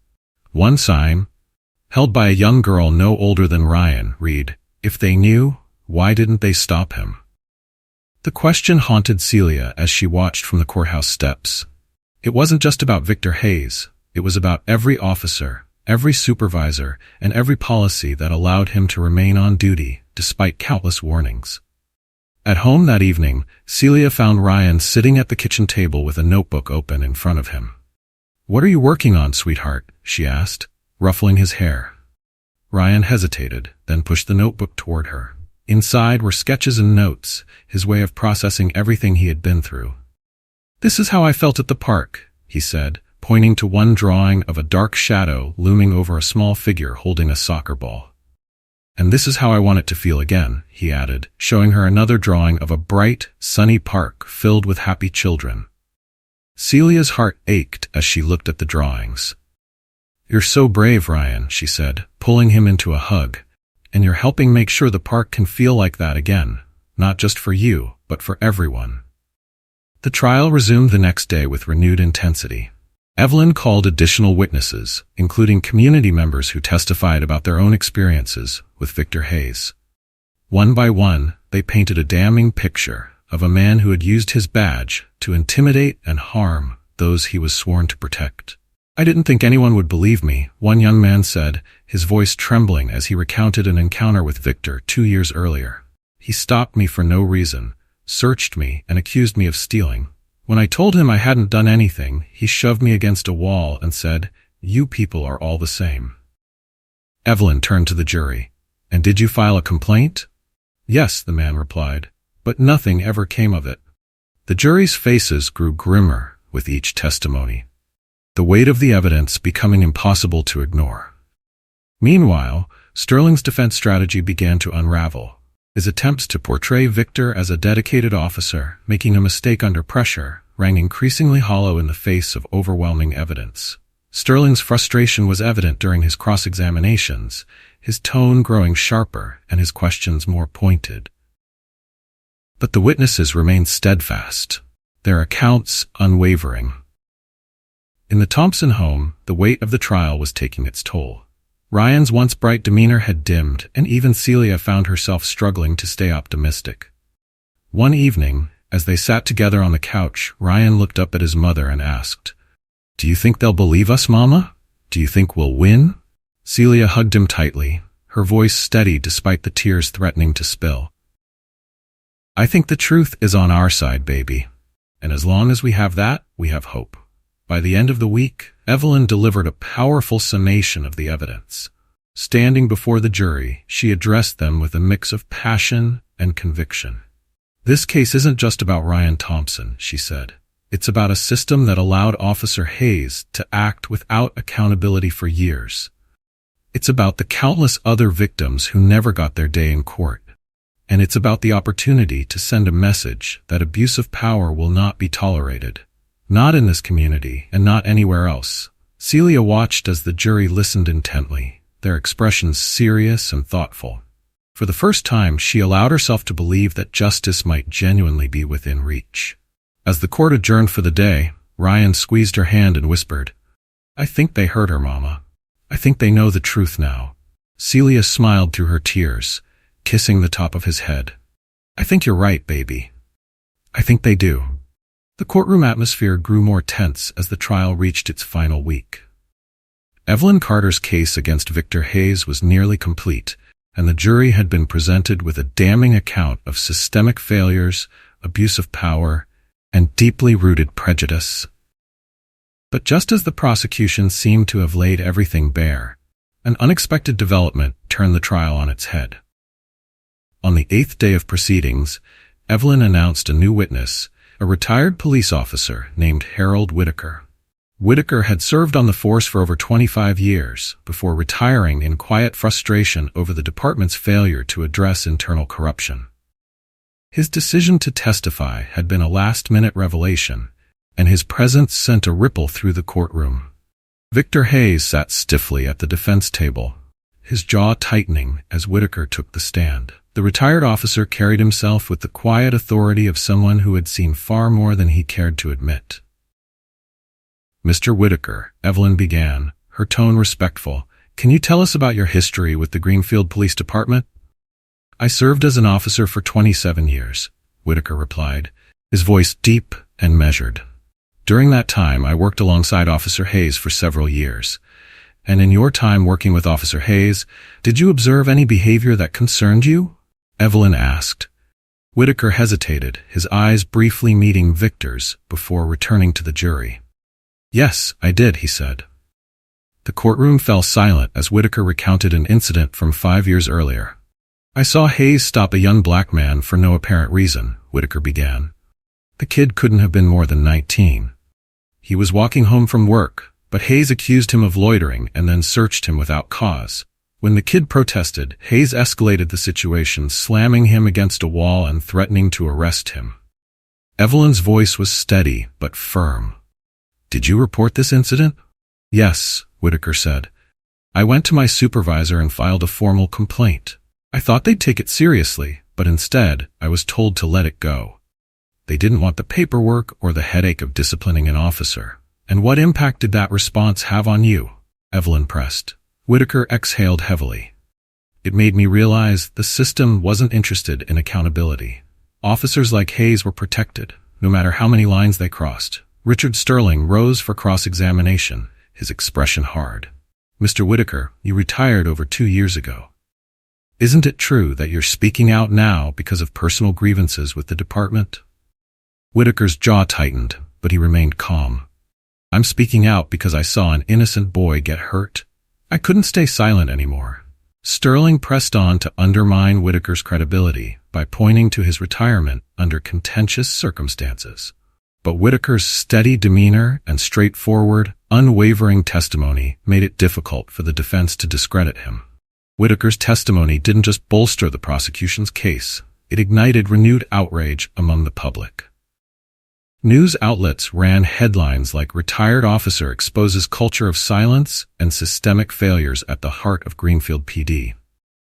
One sign, held by a young girl no older than Ryan, read, "If they knew, why didn't they stop him?" The question haunted Celia as she watched from the courthouse steps. It wasn't just about Victor Hayes. It was about every officer, every supervisor, and every policy that allowed him to remain on duty, despite countless warnings. At home that evening, Celia found Ryan sitting at the kitchen table with a notebook open in front of him. "What are you working on, sweetheart?" she asked, ruffling his hair. Ryan hesitated, then pushed the notebook toward her. Inside were sketches and notes, his way of processing everything he had been through. "This is how I felt at the park," he said, pointing to one drawing of a dark shadow looming over a small figure holding a soccer ball. "And this is how I want it to feel again," he added, showing her another drawing of a bright, sunny park filled with happy children. Celia's heart ached as she looked at the drawings. "You're so brave, Ryan," she said, pulling him into a hug, "and you're helping make sure the park can feel like that again, not just for you, but for everyone." The trial resumed the next day with renewed intensity. Evelyn called additional witnesses, including community members who testified about their own experiences with Victor Hayes. One by one, they painted a damning picture of a man who had used his badge to intimidate and harm those he was sworn to protect. "I didn't think anyone would believe me," one young man said, his voice trembling as he recounted an encounter with Victor 2 years earlier. "He stopped me for no reason, searched me, and accused me of stealing. When I told him I hadn't done anything, he shoved me against a wall and said, 'You people are all the same.'" Evelyn turned to the jury. "And did you file a complaint?" "Yes," the man replied, "but nothing ever came of it." The jury's faces grew grimmer with each testimony, the weight of the evidence becoming impossible to ignore. Meanwhile, Sterling's defense strategy began to unravel. His attempts to portray Victor as a dedicated officer, making a mistake under pressure, rang increasingly hollow in the face of overwhelming evidence. Sterling's frustration was evident during his cross-examinations, his tone growing sharper and his questions more pointed. But the witnesses remained steadfast, their accounts unwavering. In the Thompson home, the weight of the trial was taking its toll. Ryan's once bright demeanor had dimmed, and even Celia found herself struggling to stay optimistic. One evening, as they sat together on the couch, Ryan looked up at his mother and asked, "Do you think they'll believe us, Mama? Do you think we'll win?" Celia hugged him tightly, her voice steady despite the tears threatening to spill. "I think the truth is on our side, baby. And as long as we have that, we have hope." By the end of the week, Evelyn delivered a powerful summation of the evidence. Standing before the jury, she addressed them with a mix of passion and conviction. "This case isn't just about Ryan Thompson," she said. "It's about a system that allowed Officer Hayes to act without accountability for years. It's about the countless other victims who never got their day in court. And it's about the opportunity to send a message that abuse of power will not be tolerated. Not in this community, and not anywhere else." Celia watched as the jury listened intently, their expressions serious and thoughtful. For the first time, she allowed herself to believe that justice might genuinely be within reach. As the court adjourned for the day, Ryan squeezed her hand and whispered, "I think they heard her, Mama. I think they know the truth now." Celia smiled through her tears, kissing the top of his head. "I think you're right, baby. I think they do." The courtroom atmosphere grew more tense as the trial reached its final week. Evelyn Carter's case against Victor Hayes was nearly complete, and the jury had been presented with a damning account of systemic failures, abuse of power, and deeply rooted prejudice. But just as the prosecution seemed to have laid everything bare, an unexpected development turned the trial on its head. On the 8th day of proceedings, Evelyn announced a new witness, a retired police officer named Harold Whitaker. Whitaker had served on the force for over 25 years before retiring in quiet frustration over the department's failure to address internal corruption. His decision to testify had been a last-minute revelation, and his presence sent a ripple through the courtroom. Victor Hayes sat stiffly at the defense table, his jaw tightening as Whitaker took the stand. The retired officer carried himself with the quiet authority of someone who had seen far more than he cared to admit. "Mr. Whitaker," Evelyn began, her tone respectful, "can you tell us about your history with the Greenfield Police Department?" "I served as an officer for 27 years, Whitaker replied, his voice deep and measured. "During that time, I worked alongside Officer Hayes for several years. And in your time working with Officer Hayes, did you observe any behavior that concerned you?" Evelyn asked. Whitaker hesitated, his eyes briefly meeting Victor's before returning to the jury. "Yes, I did," he said. The courtroom fell silent as Whitaker recounted an incident from 5 years earlier. "I saw Hayes stop a young black man for no apparent reason," Whitaker began. "The kid couldn't have been more than 19. He was walking home from work, but Hayes accused him of loitering and then searched him without cause. When the kid protested, Hayes escalated the situation, slamming him against a wall and threatening to arrest him. Evelyn's voice was steady but firm. "Did you report this incident?" "Yes," Whitaker said. "I went to my supervisor and filed a formal complaint. I thought they'd take it seriously, but instead, I was told to let it go. They didn't want the paperwork or the headache of disciplining an officer." "And what impact did that response have on you?" Evelyn pressed. Whitaker exhaled heavily. "It made me realize the system wasn't interested in accountability. Officers like Hayes were protected, no matter how many lines they crossed." Richard Sterling rose for cross-examination, his expression hard. "Mr. Whitaker, you retired over 2 years ago. Isn't it true that you're speaking out now because of personal grievances with the department?" Whitaker's jaw tightened, but he remained calm. "I'm speaking out because I saw an innocent boy get hurt. I couldn't stay silent anymore." Sterling pressed on to undermine Whitaker's credibility by pointing to his retirement under contentious circumstances. But Whitaker's steady demeanor and straightforward, unwavering testimony made it difficult for the defense to discredit him. Whitaker's testimony didn't just bolster the prosecution's case, it ignited renewed outrage among the public. News outlets ran headlines like "Retired Officer Exposes Culture of Silence and Systemic Failures at the Heart of Greenfield PD."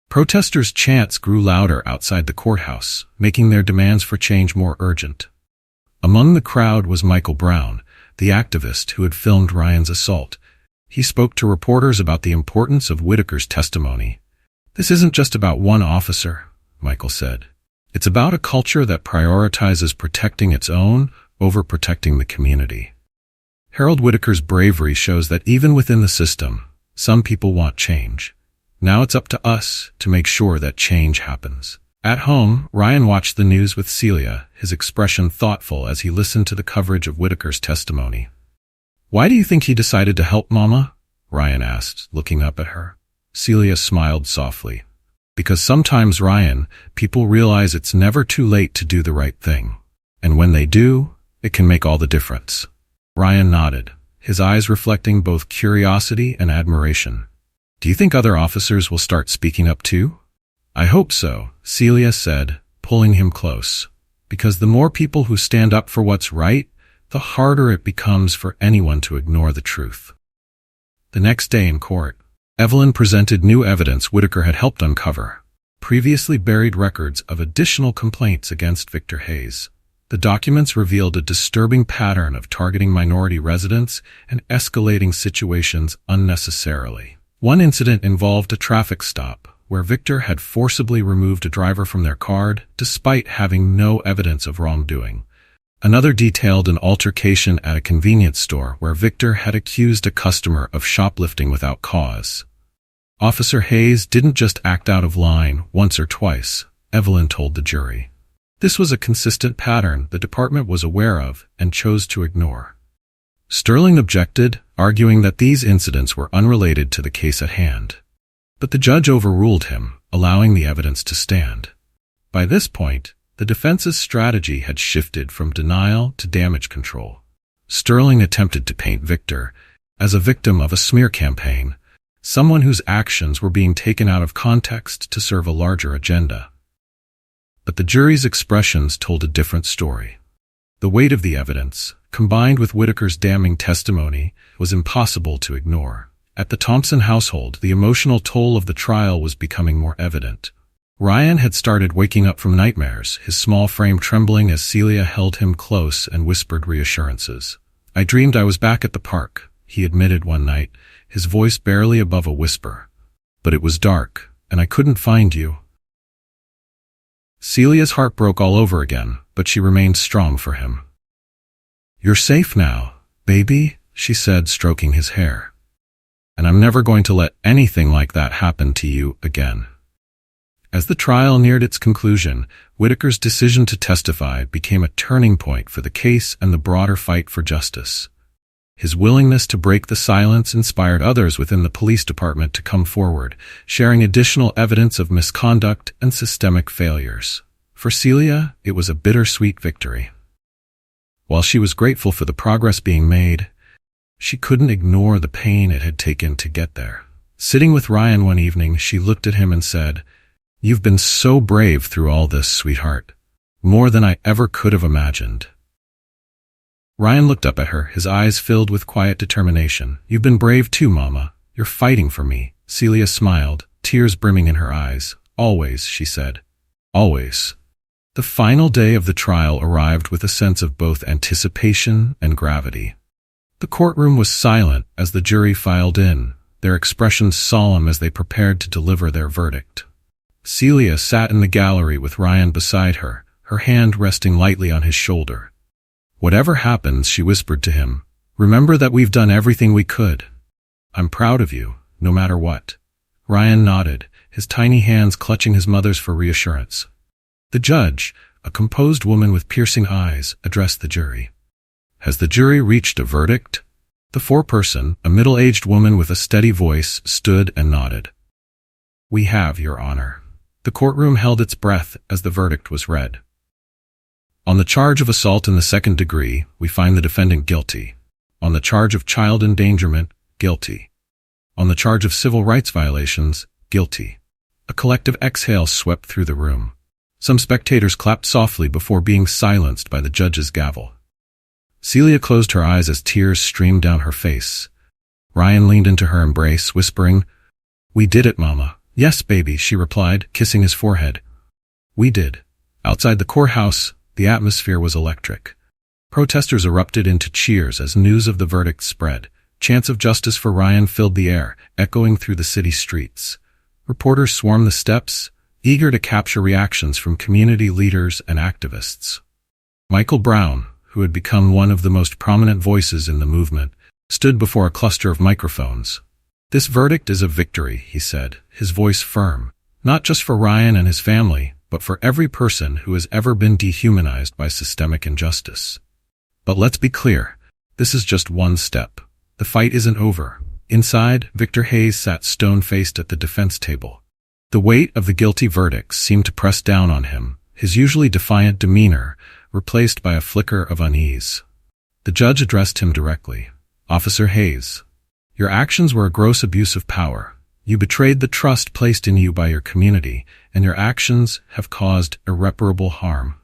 Protesters' chants grew louder outside the courthouse, making their demands for change more urgent. Among the crowd was Michael Brown, the activist who had filmed Ryan's assault. He spoke to reporters about the importance of Whitaker's testimony. "This isn't just about one officer," Michael said. "It's about a culture that prioritizes protecting its own over protecting the community." Harold Whitaker's bravery shows that even within the system, some people want change. Now it's up to us to make sure that change happens. At home, Ryan watched the news with Celia, his expression thoughtful as he listened to the coverage of Whitaker's testimony. "Why do you think he decided to help Mama?" Ryan asked, looking up at her. Celia smiled softly. "Because sometimes, Ryan, people realize it's never too late to do the right thing. And when they do, it can make all the difference." Ryan nodded, his eyes reflecting both curiosity and admiration. "Do you think other officers will start speaking up too?" "I hope so," Celia said, pulling him close. "Because the more people who stand up for what's right, the harder it becomes for anyone to ignore the truth." The next day in court, Evelyn presented new evidence Whitaker had helped uncover, previously buried records of additional complaints against Victor Hayes. The documents revealed a disturbing pattern of targeting minority residents and escalating situations unnecessarily. One incident involved a traffic stop, where Victor had forcibly removed a driver from their car despite having no evidence of wrongdoing. Another detailed an altercation at a convenience store where Victor had accused a customer of shoplifting without cause. Officer Hayes didn't just act out of line once or twice, Evelyn told the jury. This was a consistent pattern the department was aware of and chose to ignore. Sterling objected, arguing that these incidents were unrelated to the case at hand. But the judge overruled him, allowing the evidence to stand. By this point, the defense's strategy had shifted from denial to damage control. Sterling attempted to paint Victor as a victim of a smear campaign, someone whose actions were being taken out of context to serve a larger agenda. But the jury's expressions told a different story. The weight of the evidence, combined with Whitaker's damning testimony, was impossible to ignore. At the Thompson household, the emotional toll of the trial was becoming more evident. Ryan had started waking up from nightmares, his small frame trembling as Celia held him close and whispered reassurances. "I dreamed I was back at the park," he admitted one night, his voice barely above a whisper. "But it was dark, and I couldn't find you." Celia's heart broke all over again, but she remained strong for him. "You're safe now, baby," she said, stroking his hair. "And I'm never going to let anything like that happen to you again." As the trial neared its conclusion, Whitaker's decision to testify became a turning point for the case and the broader fight for justice. His willingness to break the silence inspired others within the police department to come forward, sharing additional evidence of misconduct and systemic failures. For Celia, it was a bittersweet victory. While she was grateful for the progress being made, she couldn't ignore the pain it had taken to get there. Sitting with Ryan one evening, she looked at him and said, "You've been so brave through all this, sweetheart. More than I ever could have imagined." Ryan looked up at her, his eyes filled with quiet determination. "You've been brave too, Mama. You're fighting for me." Celia smiled, tears brimming in her eyes. "Always," she said. "Always." The final day of the trial arrived with a sense of both anticipation and gravity. The courtroom was silent as the jury filed in, their expressions solemn as they prepared to deliver their verdict. Celia sat in the gallery with Ryan beside her, her hand resting lightly on his shoulder. "Whatever happens," she whispered to him, "remember that we've done everything we could. I'm proud of you, no matter what." Ryan nodded, his tiny hands clutching his mother's for reassurance. The judge, a composed woman with piercing eyes, addressed the jury. "Has the jury reached a verdict?" The foreperson, a middle-aged woman with a steady voice, stood and nodded. "We have, Your Honor." The courtroom held its breath as the verdict was read. On the charge of assault in the second degree, we find the defendant guilty. On the charge of child endangerment, guilty. On the charge of civil rights violations, guilty. A collective exhale swept through the room. Some spectators clapped softly before being silenced by the judge's gavel. Celia closed her eyes as tears streamed down her face. Ryan leaned into her embrace, whispering, "We did it, Mama." "Yes, baby," she replied, kissing his forehead. "We did." Outside the courthouse, the atmosphere was electric. Protesters erupted into cheers as news of the verdict spread. Chants of justice for Ryan filled the air, echoing through the city streets. Reporters swarmed the steps, eager to capture reactions from community leaders and activists. Michael Brown, who had become one of the most prominent voices in the movement, stood before a cluster of microphones. "This verdict is a victory," he said, his voice firm, "not just for Ryan and his family, but for every person who has ever been dehumanized by systemic injustice. But let's be clear, this is just one step. The fight isn't over." Inside, Victor Hayes sat stone-faced at the defense table. The weight of the guilty verdicts seemed to press down on him, his usually defiant demeanor replaced by a flicker of unease. The judge addressed him directly. "Officer Hayes, your actions were a gross abuse of power. You betrayed the trust placed in you by your community, and your actions have caused irreparable harm.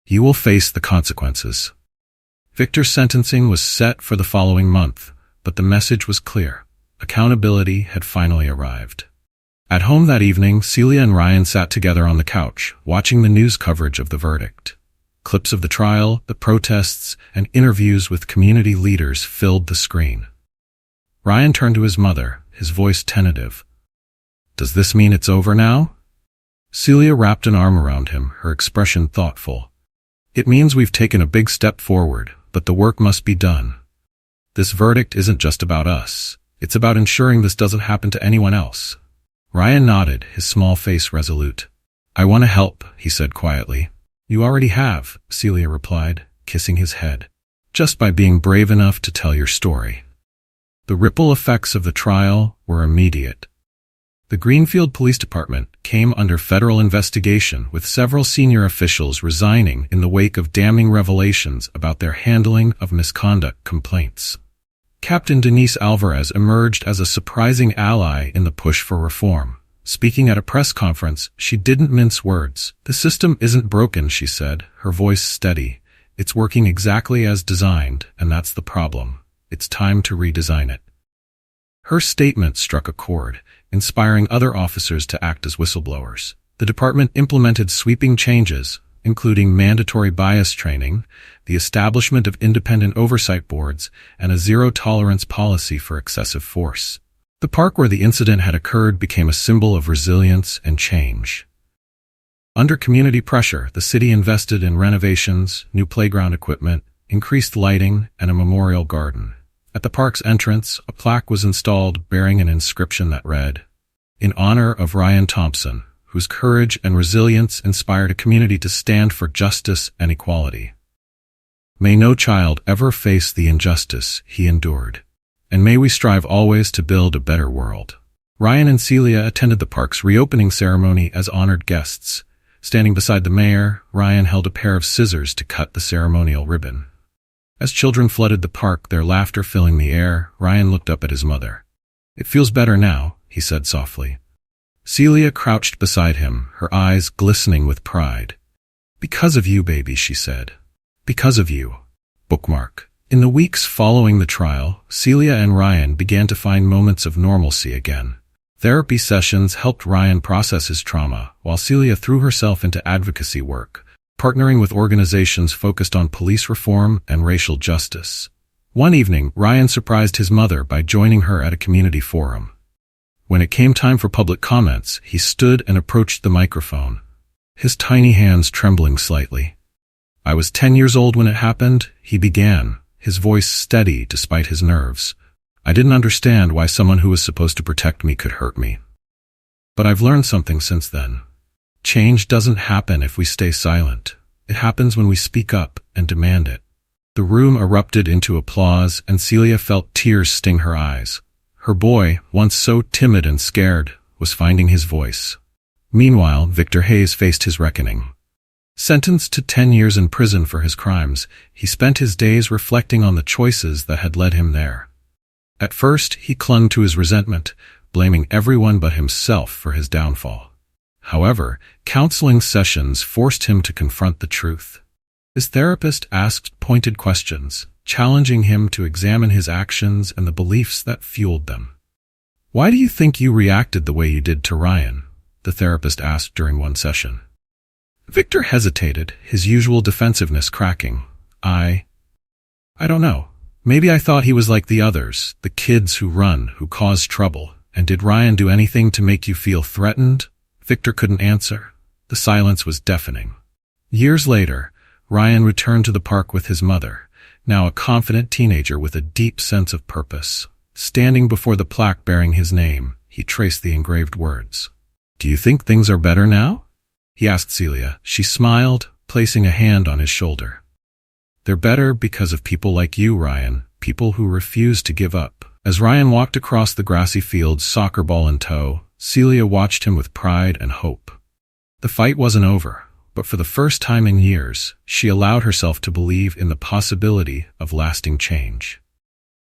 You will face the consequences." Victor's sentencing was set for the following month, but the message was clear. Accountability had finally arrived. At home that evening, Celia and Ryan sat together on the couch, watching the news coverage of the verdict. Clips of the trial, the protests, and interviews with community leaders filled the screen. Ryan turned to his mother, his voice tentative. "Does this mean it's over now?" Celia wrapped an arm around him, her expression thoughtful. "It means we've taken a big step forward, but the work must be done. This verdict isn't just about us. It's about ensuring this doesn't happen to anyone else." Ryan nodded, his small face resolute. "I want to help," he said quietly. "You already have," Celia replied, kissing his head. "Just by being brave enough to tell your story." The ripple effects of the trial were immediate. The Greenfield Police Department came under federal investigation, with several senior officials resigning in the wake of damning revelations about their handling of misconduct complaints. Captain Denise Alvarez emerged as a surprising ally in the push for reform. Speaking at a press conference, she didn't mince words. "The system isn't broken," she said, her voice steady. "It's working exactly as designed, and that's the problem. It's time to redesign it." Her statement struck a chord, inspiring other officers to act as whistleblowers. The department implemented sweeping changes, including mandatory bias training, the establishment of independent oversight boards, and a zero-tolerance policy for excessive force. The park where the incident had occurred became a symbol of resilience and change. Under community pressure, the city invested in renovations, new playground equipment, increased lighting, and a memorial garden. At the park's entrance, a plaque was installed bearing an inscription that read, "In honor of Ryan Thompson, whose courage and resilience inspired a community to stand for justice and equality. May no child ever face the injustice he endured. And may we strive always to build a better world." Ryan and Celia attended the park's reopening ceremony as honored guests. Standing beside the mayor, Ryan held a pair of scissors to cut the ceremonial ribbon. As children flooded the park, their laughter filling the air, Ryan looked up at his mother. "It feels better now," he said softly. Celia crouched beside him, her eyes glistening with pride. "Because of you, baby," she said. "Because of you." Bookmark. In the weeks following the trial, Celia and Ryan began to find moments of normalcy again. Therapy sessions helped Ryan process his trauma, while Celia threw herself into advocacy work, partnering with organizations focused on police reform and racial justice. One evening, Ryan surprised his mother by joining her at a community forum. When it came time for public comments, he stood and approached the microphone, his tiny hands trembling slightly. "I was 10 years old when it happened," he began, his voice steady despite his nerves. "I didn't understand why someone who was supposed to protect me could hurt me. But I've learned something since then. Change doesn't happen if we stay silent. It happens when we speak up and demand it." The room erupted into applause, and Celia felt tears sting her eyes. Her boy, once so timid and scared, was finding his voice. Meanwhile, Victor Hayes faced his reckoning. Sentenced to 10 years in prison for his crimes, he spent his days reflecting on the choices that had led him there. At first, he clung to his resentment, blaming everyone but himself for his downfall. However, counseling sessions forced him to confront the truth. His therapist asked pointed questions, challenging him to examine his actions and the beliefs that fueled them. "Why do you think you reacted the way you did to Ryan?" the therapist asked during one session. Victor hesitated, his usual defensiveness cracking. I don't know. Maybe I thought he was like the others, the kids who run, who cause trouble. And did Ryan do anything to make you feel threatened?" Victor couldn't answer. The silence was deafening. Years later, Ryan returned to the park with his mother, now a confident teenager with a deep sense of purpose. Standing before the plaque bearing his name, he traced the engraved words. "Do you think things are better now?" he asked Celia. She smiled, placing a hand on his shoulder. "They're better because of people like you, Ryan, people who refuse to give up." As Ryan walked across the grassy field, soccer ball in tow, Celia watched him with pride and hope. The fight wasn't over, but for the first time in years, she allowed herself to believe in the possibility of lasting change.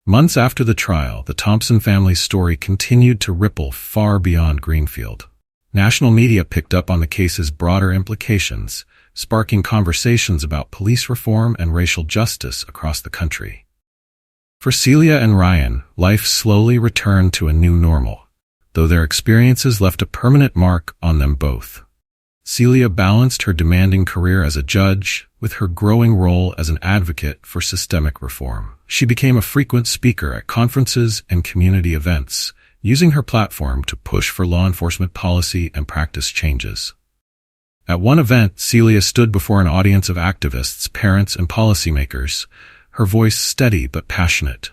Months after the trial, the Thompson family's story continued to ripple far beyond Greenfield. National media picked up on the case's broader implications, sparking conversations about police reform and racial justice across the country. For Celia and Ryan, life slowly returned to a new normal, though their experiences left a permanent mark on them both. Celia balanced her demanding career as a judge with her growing role as an advocate for systemic reform. She became a frequent speaker at conferences and community events, using her platform to push for law enforcement policy and practice changes. At one event, Celia stood before an audience of activists, parents, and policymakers, her voice steady but passionate.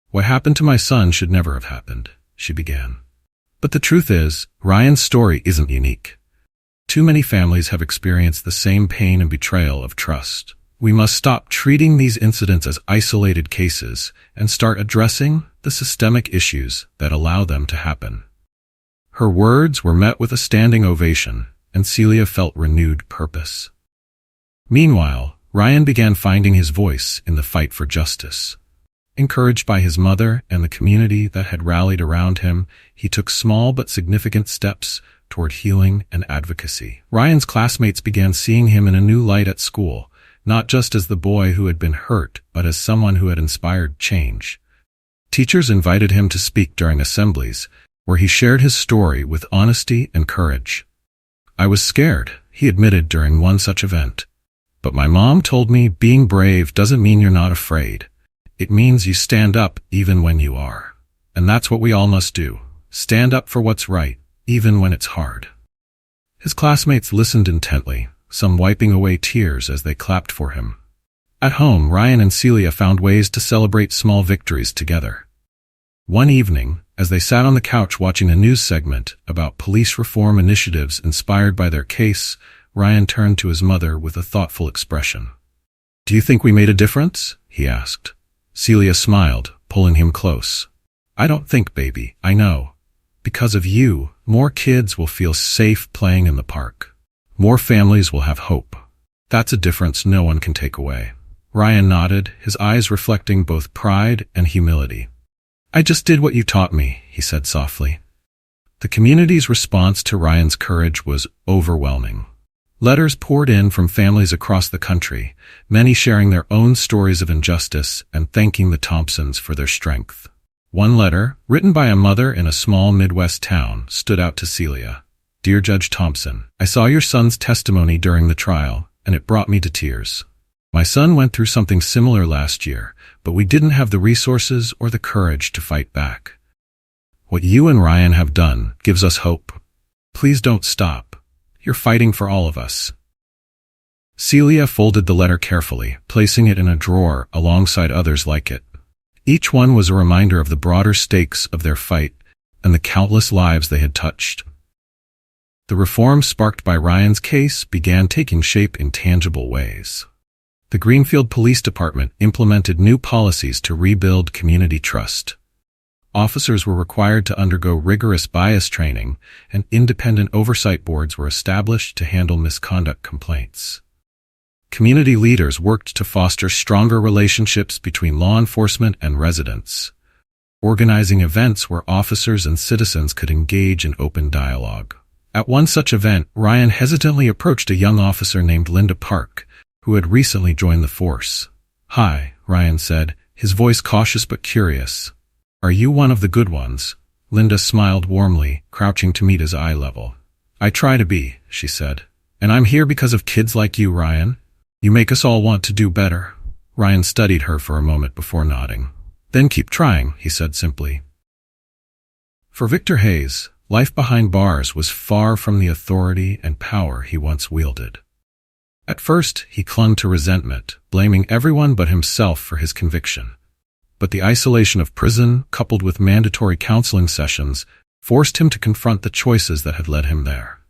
"What happened to my son should never have happened," she began. "But the truth is, Ryan's story isn't unique. Too many families have experienced the same pain and betrayal of trust. We must stop treating these incidents as isolated cases and start addressing the systemic issues that allow them to happen." Her words were met with a standing ovation, and Celia felt renewed purpose. Meanwhile, Ryan began finding his voice in the fight for justice. Encouraged by his mother and the community that had rallied around him, he took small but significant steps toward healing and advocacy. Ryan's classmates began seeing him in a new light at school, not just as the boy who had been hurt, but as someone who had inspired change. Teachers invited him to speak during assemblies, where he shared his story with honesty and courage. "I was scared," he admitted during one such event. "But my mom told me being brave doesn't mean you're not afraid. It means you stand up even when you are. And that's what we all must do. Stand up for what's right, even when it's hard." His classmates listened intently, some wiping away tears as they clapped for him. At home, Ryan and Celia found ways to celebrate small victories together. One evening, as they sat on the couch watching a news segment about police reform initiatives inspired by their case, Ryan turned to his mother with a thoughtful expression. "Do you think we made a difference?" he asked. Celia smiled, pulling him close. "I don't think, baby, I know. Because of you, more kids will feel safe playing in the park. More families will have hope. That's a difference no one can take away." Ryan nodded, his eyes reflecting both pride and humility. "I just did what you taught me," he said softly. The community's response to Ryan's courage was overwhelming. Letters poured in from families across the country, many sharing their own stories of injustice and thanking the Thompsons for their strength. One letter, written by a mother in a small Midwest town, stood out to Celia. "Dear Judge Thompson, I saw your son's testimony during the trial, and it brought me to tears. My son went through something similar last year, but we didn't have the resources or the courage to fight back. What you and Ryan have done gives us hope. Please don't stop. You're fighting for all of us." Celia folded the letter carefully, placing it in a drawer alongside others like it. Each one was a reminder of the broader stakes of their fight and the countless lives they had touched. The reforms sparked by Ryan's case began taking shape in tangible ways. The Greenfield Police Department implemented new policies to rebuild community trust. Officers were required to undergo rigorous bias training, and independent oversight boards were established to handle misconduct complaints. Community leaders worked to foster stronger relationships between law enforcement and residents, organizing events where officers and citizens could engage in open dialogue. At one such event, Ryan hesitantly approached a young officer named Linda Park, who had recently joined the force. "Hi," Ryan said, his voice cautious but curious. "Are you one of the good ones?" Linda smiled warmly, crouching to meet his eye level. "I try to be," she said. "And I'm here because of kids like you, Ryan. You make us all want to do better." Ryan studied her for a moment before nodding. "Then keep trying," he said simply. For Victor Hayes, life behind bars was far from the authority and power he once wielded. At first, he clung to resentment, blaming everyone but himself for his conviction. But the isolation of prison, coupled with mandatory counseling sessions, forced him to confront the choices that had led him there.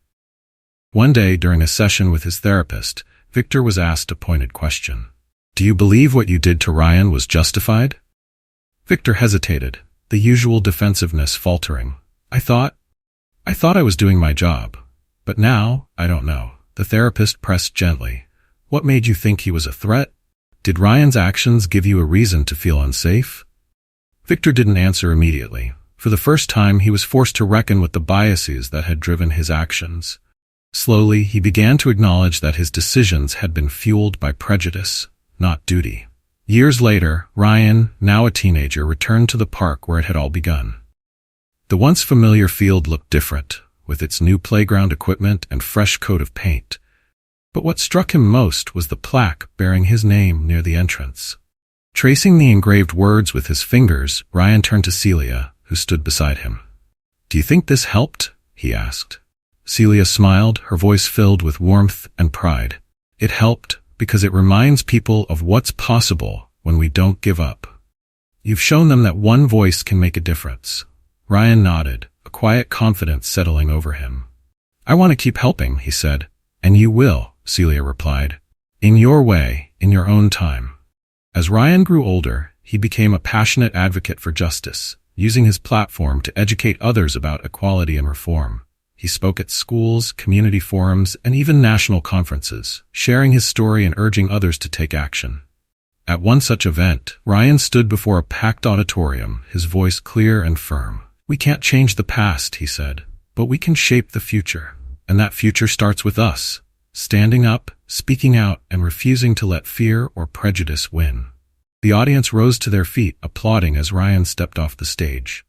One day, during a session with his therapist, Victor was asked a pointed question. "Do you believe what you did to Ryan was justified?" Victor hesitated, the usual defensiveness faltering. I thought I was doing my job. But now, I don't know." The therapist pressed gently. "What made you think he was a threat? Did Ryan's actions give you a reason to feel unsafe?" Victor didn't answer immediately. For the first time, he was forced to reckon with the biases that had driven his actions. Slowly, he began to acknowledge that his decisions had been fueled by prejudice, not duty. Years later, Ryan, now a teenager, returned to the park where it had all begun. The once familiar field looked different, with its new playground equipment and fresh coat of paint. But what struck him most was the plaque bearing his name near the entrance. Tracing the engraved words with his fingers, Ryan turned to Celia, who stood beside him. "Do you think this helped?" he asked. Celia smiled, her voice filled with warmth and pride. "It helped because it reminds people of what's possible when we don't give up. You've shown them that one voice can make a difference." Ryan nodded, a quiet confidence settling over him. "I want to keep helping," he said. "And you will," Celia replied. "In your way, in your own time." As Ryan grew older, he became a passionate advocate for justice, using his platform to educate others about equality and reform. He spoke at schools, community forums, and even national conferences, sharing his story and urging others to take action. At one such event, Ryan stood before a packed auditorium, his voice clear and firm. "We can't change the past," he said, "but we can shape the future. And that future starts with us, standing up, speaking out, and refusing to let fear or prejudice win." The audience rose to their feet, applauding as Ryan stepped off the stage.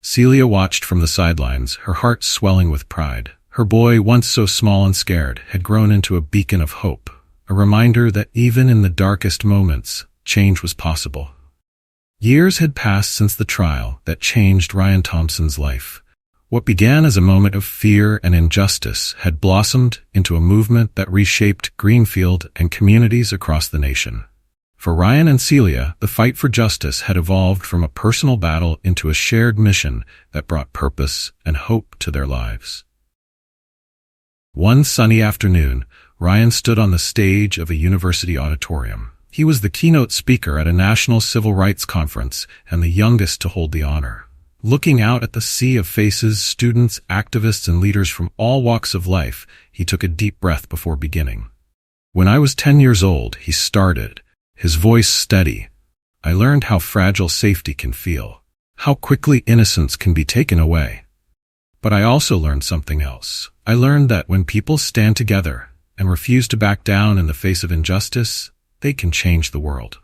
Celia watched from the sidelines, her heart swelling with pride. Her boy, once so small and scared, had grown into a beacon of hope, a reminder that even in the darkest moments, change was possible. Years had passed since the trial that changed Ryan Thompson's life. What began as a moment of fear and injustice had blossomed into a movement that reshaped Greenfield and communities across the nation. For Ryan and Celia, the fight for justice had evolved from a personal battle into a shared mission that brought purpose and hope to their lives. One sunny afternoon, Ryan stood on the stage of a university auditorium. He was the keynote speaker at a national civil rights conference and the youngest to hold the honor. Looking out at the sea of faces, students, activists, and leaders from all walks of life, he took a deep breath before beginning. "When I was 10 years old," he started, his voice steady. "I learned how fragile safety can feel, how quickly innocence can be taken away. But I also learned something else. I learned that when people stand together and refuse to back down in the face of injustice, they can change the world."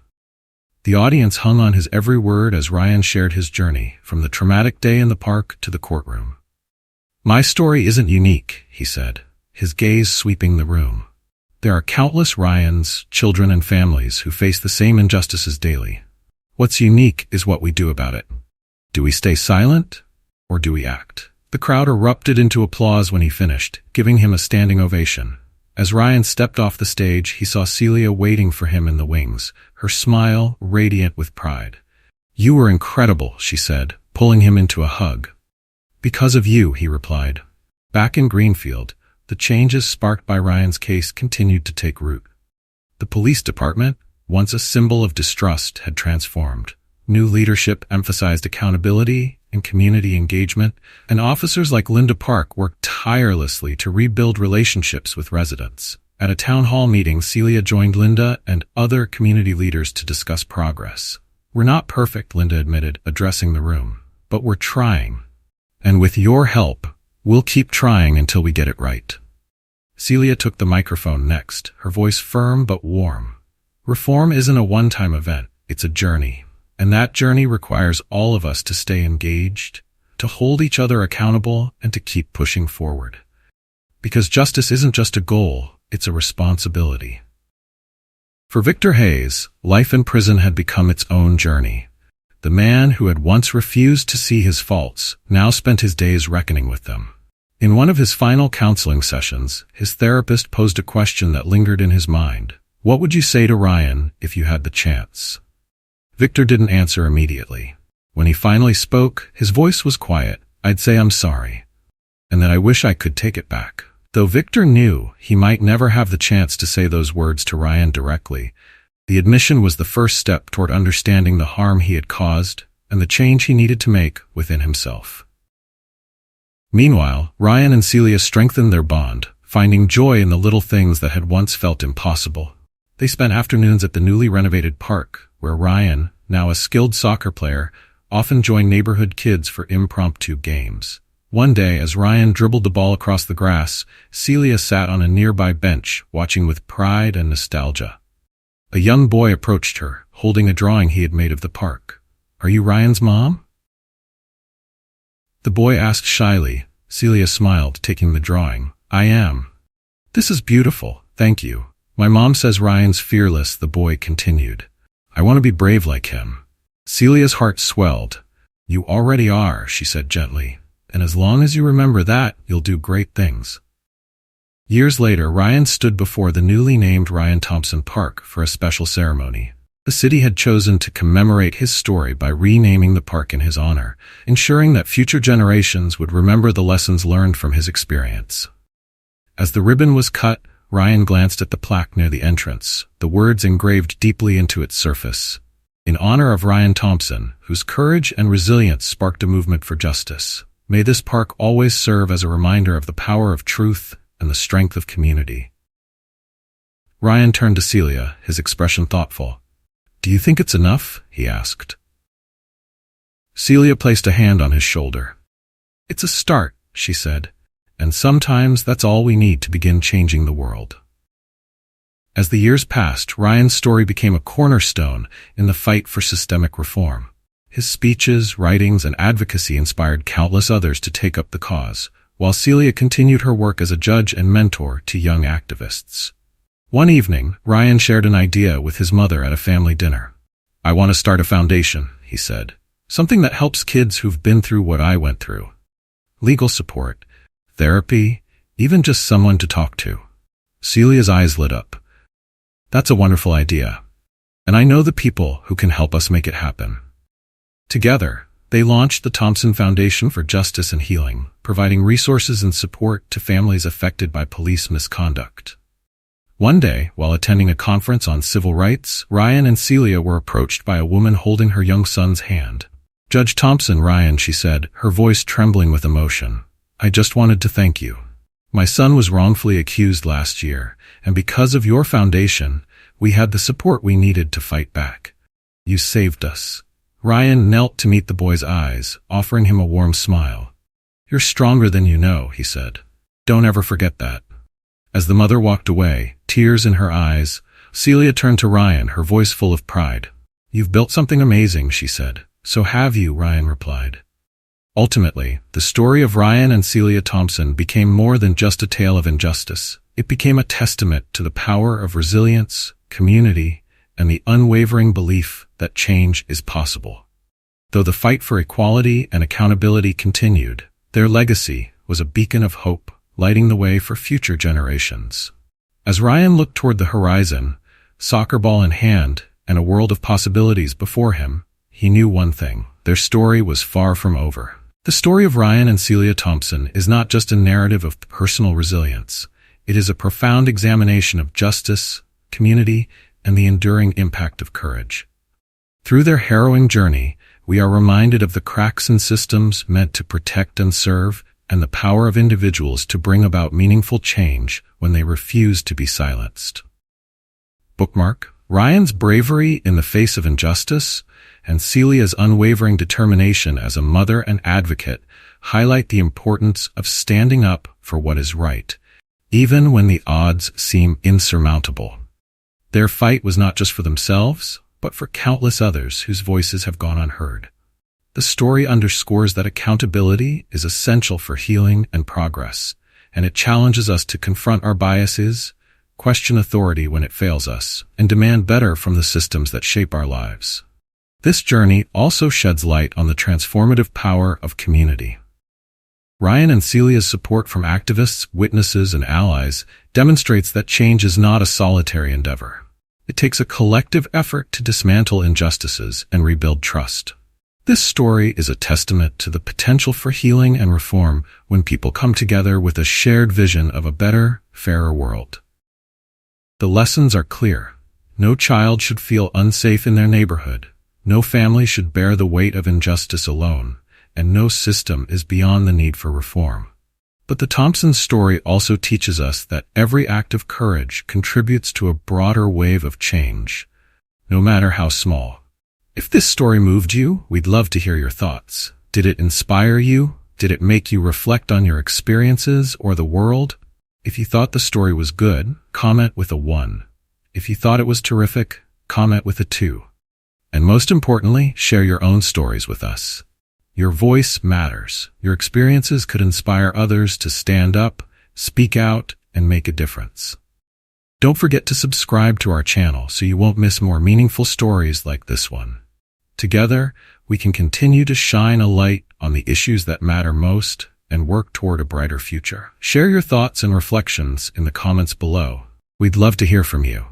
The audience hung on his every word as Ryan shared his journey, from the traumatic day in the park to the courtroom. "My story isn't unique," he said, his gaze sweeping the room. "There are countless Ryans, children and families who face the same injustices daily. What's unique is what we do about it. Do we stay silent, or do we act?" The crowd erupted into applause when he finished, giving him a standing ovation. As Ryan stepped off the stage, he saw Celia waiting for him in the wings, her smile radiant with pride. "You were incredible," she said, pulling him into a hug. "Because of you," he replied. Back in Greenfield, the changes sparked by Ryan's case continued to take root. The police department, once a symbol of distrust, had transformed. New leadership emphasized accountability and community engagement, and officers like Linda Park worked tirelessly to rebuild relationships with residents. At a town hall meeting, Celia joined Linda and other community leaders to discuss progress. "We're not perfect," Linda admitted, addressing the room, "but we're trying. And with your help, we'll keep trying until we get it right." Celia took the microphone next, her voice firm but warm. "Reform isn't a one-time event, it's a journey. And that journey requires all of us to stay engaged, to hold each other accountable, and to keep pushing forward. Because justice isn't just a goal, it's a responsibility." For Victor Hayes, life in prison had become its own journey. The man who had once refused to see his faults now spent his days reckoning with them. In one of his final counseling sessions, his therapist posed a question that lingered in his mind. "What would you say to Ryan if you had the chance?" Victor didn't answer immediately. When he finally spoke, his voice was quiet. "I'd say I'm sorry, and that I wish I could take it back." Though Victor knew he might never have the chance to say those words to Ryan directly, the admission was the first step toward understanding the harm he had caused and the change he needed to make within himself. Meanwhile, Ryan and Celia strengthened their bond, finding joy in the little things that had once felt impossible. They spent afternoons at the newly renovated park, where Ryan, now a skilled soccer player, often joined neighborhood kids for impromptu games. One day, as Ryan dribbled the ball across the grass, Celia sat on a nearby bench, watching with pride and nostalgia. A young boy approached her, holding a drawing he had made of the park. "Are you Ryan's mom?" The boy asked shyly. Celia smiled, taking the drawing. "I am." "This is beautiful, thank you. My mom says Ryan's fearless," the boy continued. "I want to be brave like him." Celia's heart swelled. "You already are," she said gently. "And as long as you remember that, you'll do great things." Years later, Ryan stood before the newly named Ryan Thompson Park for a special ceremony. The city had chosen to commemorate his story by renaming the park in his honor, ensuring that future generations would remember the lessons learned from his experience. As the ribbon was cut, Ryan glanced at the plaque near the entrance, the words engraved deeply into its surface. "In honor of Ryan Thompson, whose courage and resilience sparked a movement for justice. May this park always serve as a reminder of the power of truth and the strength of community." Ryan turned to Celia, his expression thoughtful. "Do you think it's enough?" he asked. Celia placed a hand on his shoulder. "It's a start," she said, "and sometimes that's all we need to begin changing the world." As the years passed, Ryan's story became a cornerstone in the fight for systemic reform. His speeches, writings, and advocacy inspired countless others to take up the cause, while Celia continued her work as a judge and mentor to young activists. One evening, Ryan shared an idea with his mother at a family dinner. "I want to start a foundation," he said. "Something that helps kids who've been through what I went through. Legal support, therapy, even just someone to talk to." Celia's eyes lit up. "That's a wonderful idea. And I know the people who can help us make it happen." Together, they launched the Thompson Foundation for Justice and Healing, providing resources and support to families affected by police misconduct. One day, while attending a conference on civil rights, Ryan and Celia were approached by a woman holding her young son's hand. "Judge Thompson, Ryan," she said, her voice trembling with emotion. "I just wanted to thank you. My son was wrongfully accused last year, and because of your foundation, we had the support we needed to fight back. You saved us." Ryan knelt to meet the boy's eyes, offering him a warm smile. "You're stronger than you know," he said. "Don't ever forget that." As the mother walked away, tears in her eyes, Celia turned to Ryan, her voice full of pride. "You've built something amazing," she said. "So have you," Ryan replied. Ultimately, the story of Ryan and Celia Thompson became more than just a tale of injustice. It became a testament to the power of resilience, community, and the unwavering belief that change is possible. Though the fight for equality and accountability continued, their legacy was a beacon of hope, lighting the way for future generations. As Ryan looked toward the horizon, soccer ball in hand, and a world of possibilities before him, he knew one thing: their story was far from over. The story of Ryan and Celia Thompson is not just a narrative of personal resilience. It is a profound examination of justice, community, and the enduring impact of courage. Through their harrowing journey, we are reminded of the cracks in systems meant to protect and serve, and the power of individuals to bring about meaningful change when they refuse to be silenced. Bookmark: Ryan's bravery in the face of injustice and Celia's unwavering determination as a mother and advocate highlight the importance of standing up for what is right, even when the odds seem insurmountable. Their fight was not just for themselves, but for countless others whose voices have gone unheard. The story underscores that accountability is essential for healing and progress, and it challenges us to confront our biases, question authority when it fails us, and demand better from the systems that shape our lives. This journey also sheds light on the transformative power of community. Ryan and Celia's support from activists, witnesses, and allies demonstrates that change is not a solitary endeavor. It takes a collective effort to dismantle injustices and rebuild trust. This story is a testament to the potential for healing and reform when people come together with a shared vision of a better, fairer world. The lessons are clear. No child should feel unsafe in their neighborhood. No family should bear the weight of injustice alone, and no system is beyond the need for reform. But the Thompson story also teaches us that every act of courage contributes to a broader wave of change, no matter how small. If this story moved you, we'd love to hear your thoughts. Did it inspire you? Did it make you reflect on your experiences or the world? If you thought the story was good, comment with a 1. If you thought it was terrific, comment with a 2. And most importantly, share your own stories with us. Your voice matters. Your experiences could inspire others to stand up, speak out, and make a difference. Don't forget to subscribe to our channel so you won't miss more meaningful stories like this one. Together, we can continue to shine a light on the issues that matter most and work toward a brighter future. Share your thoughts and reflections in the comments below. We'd love to hear from you.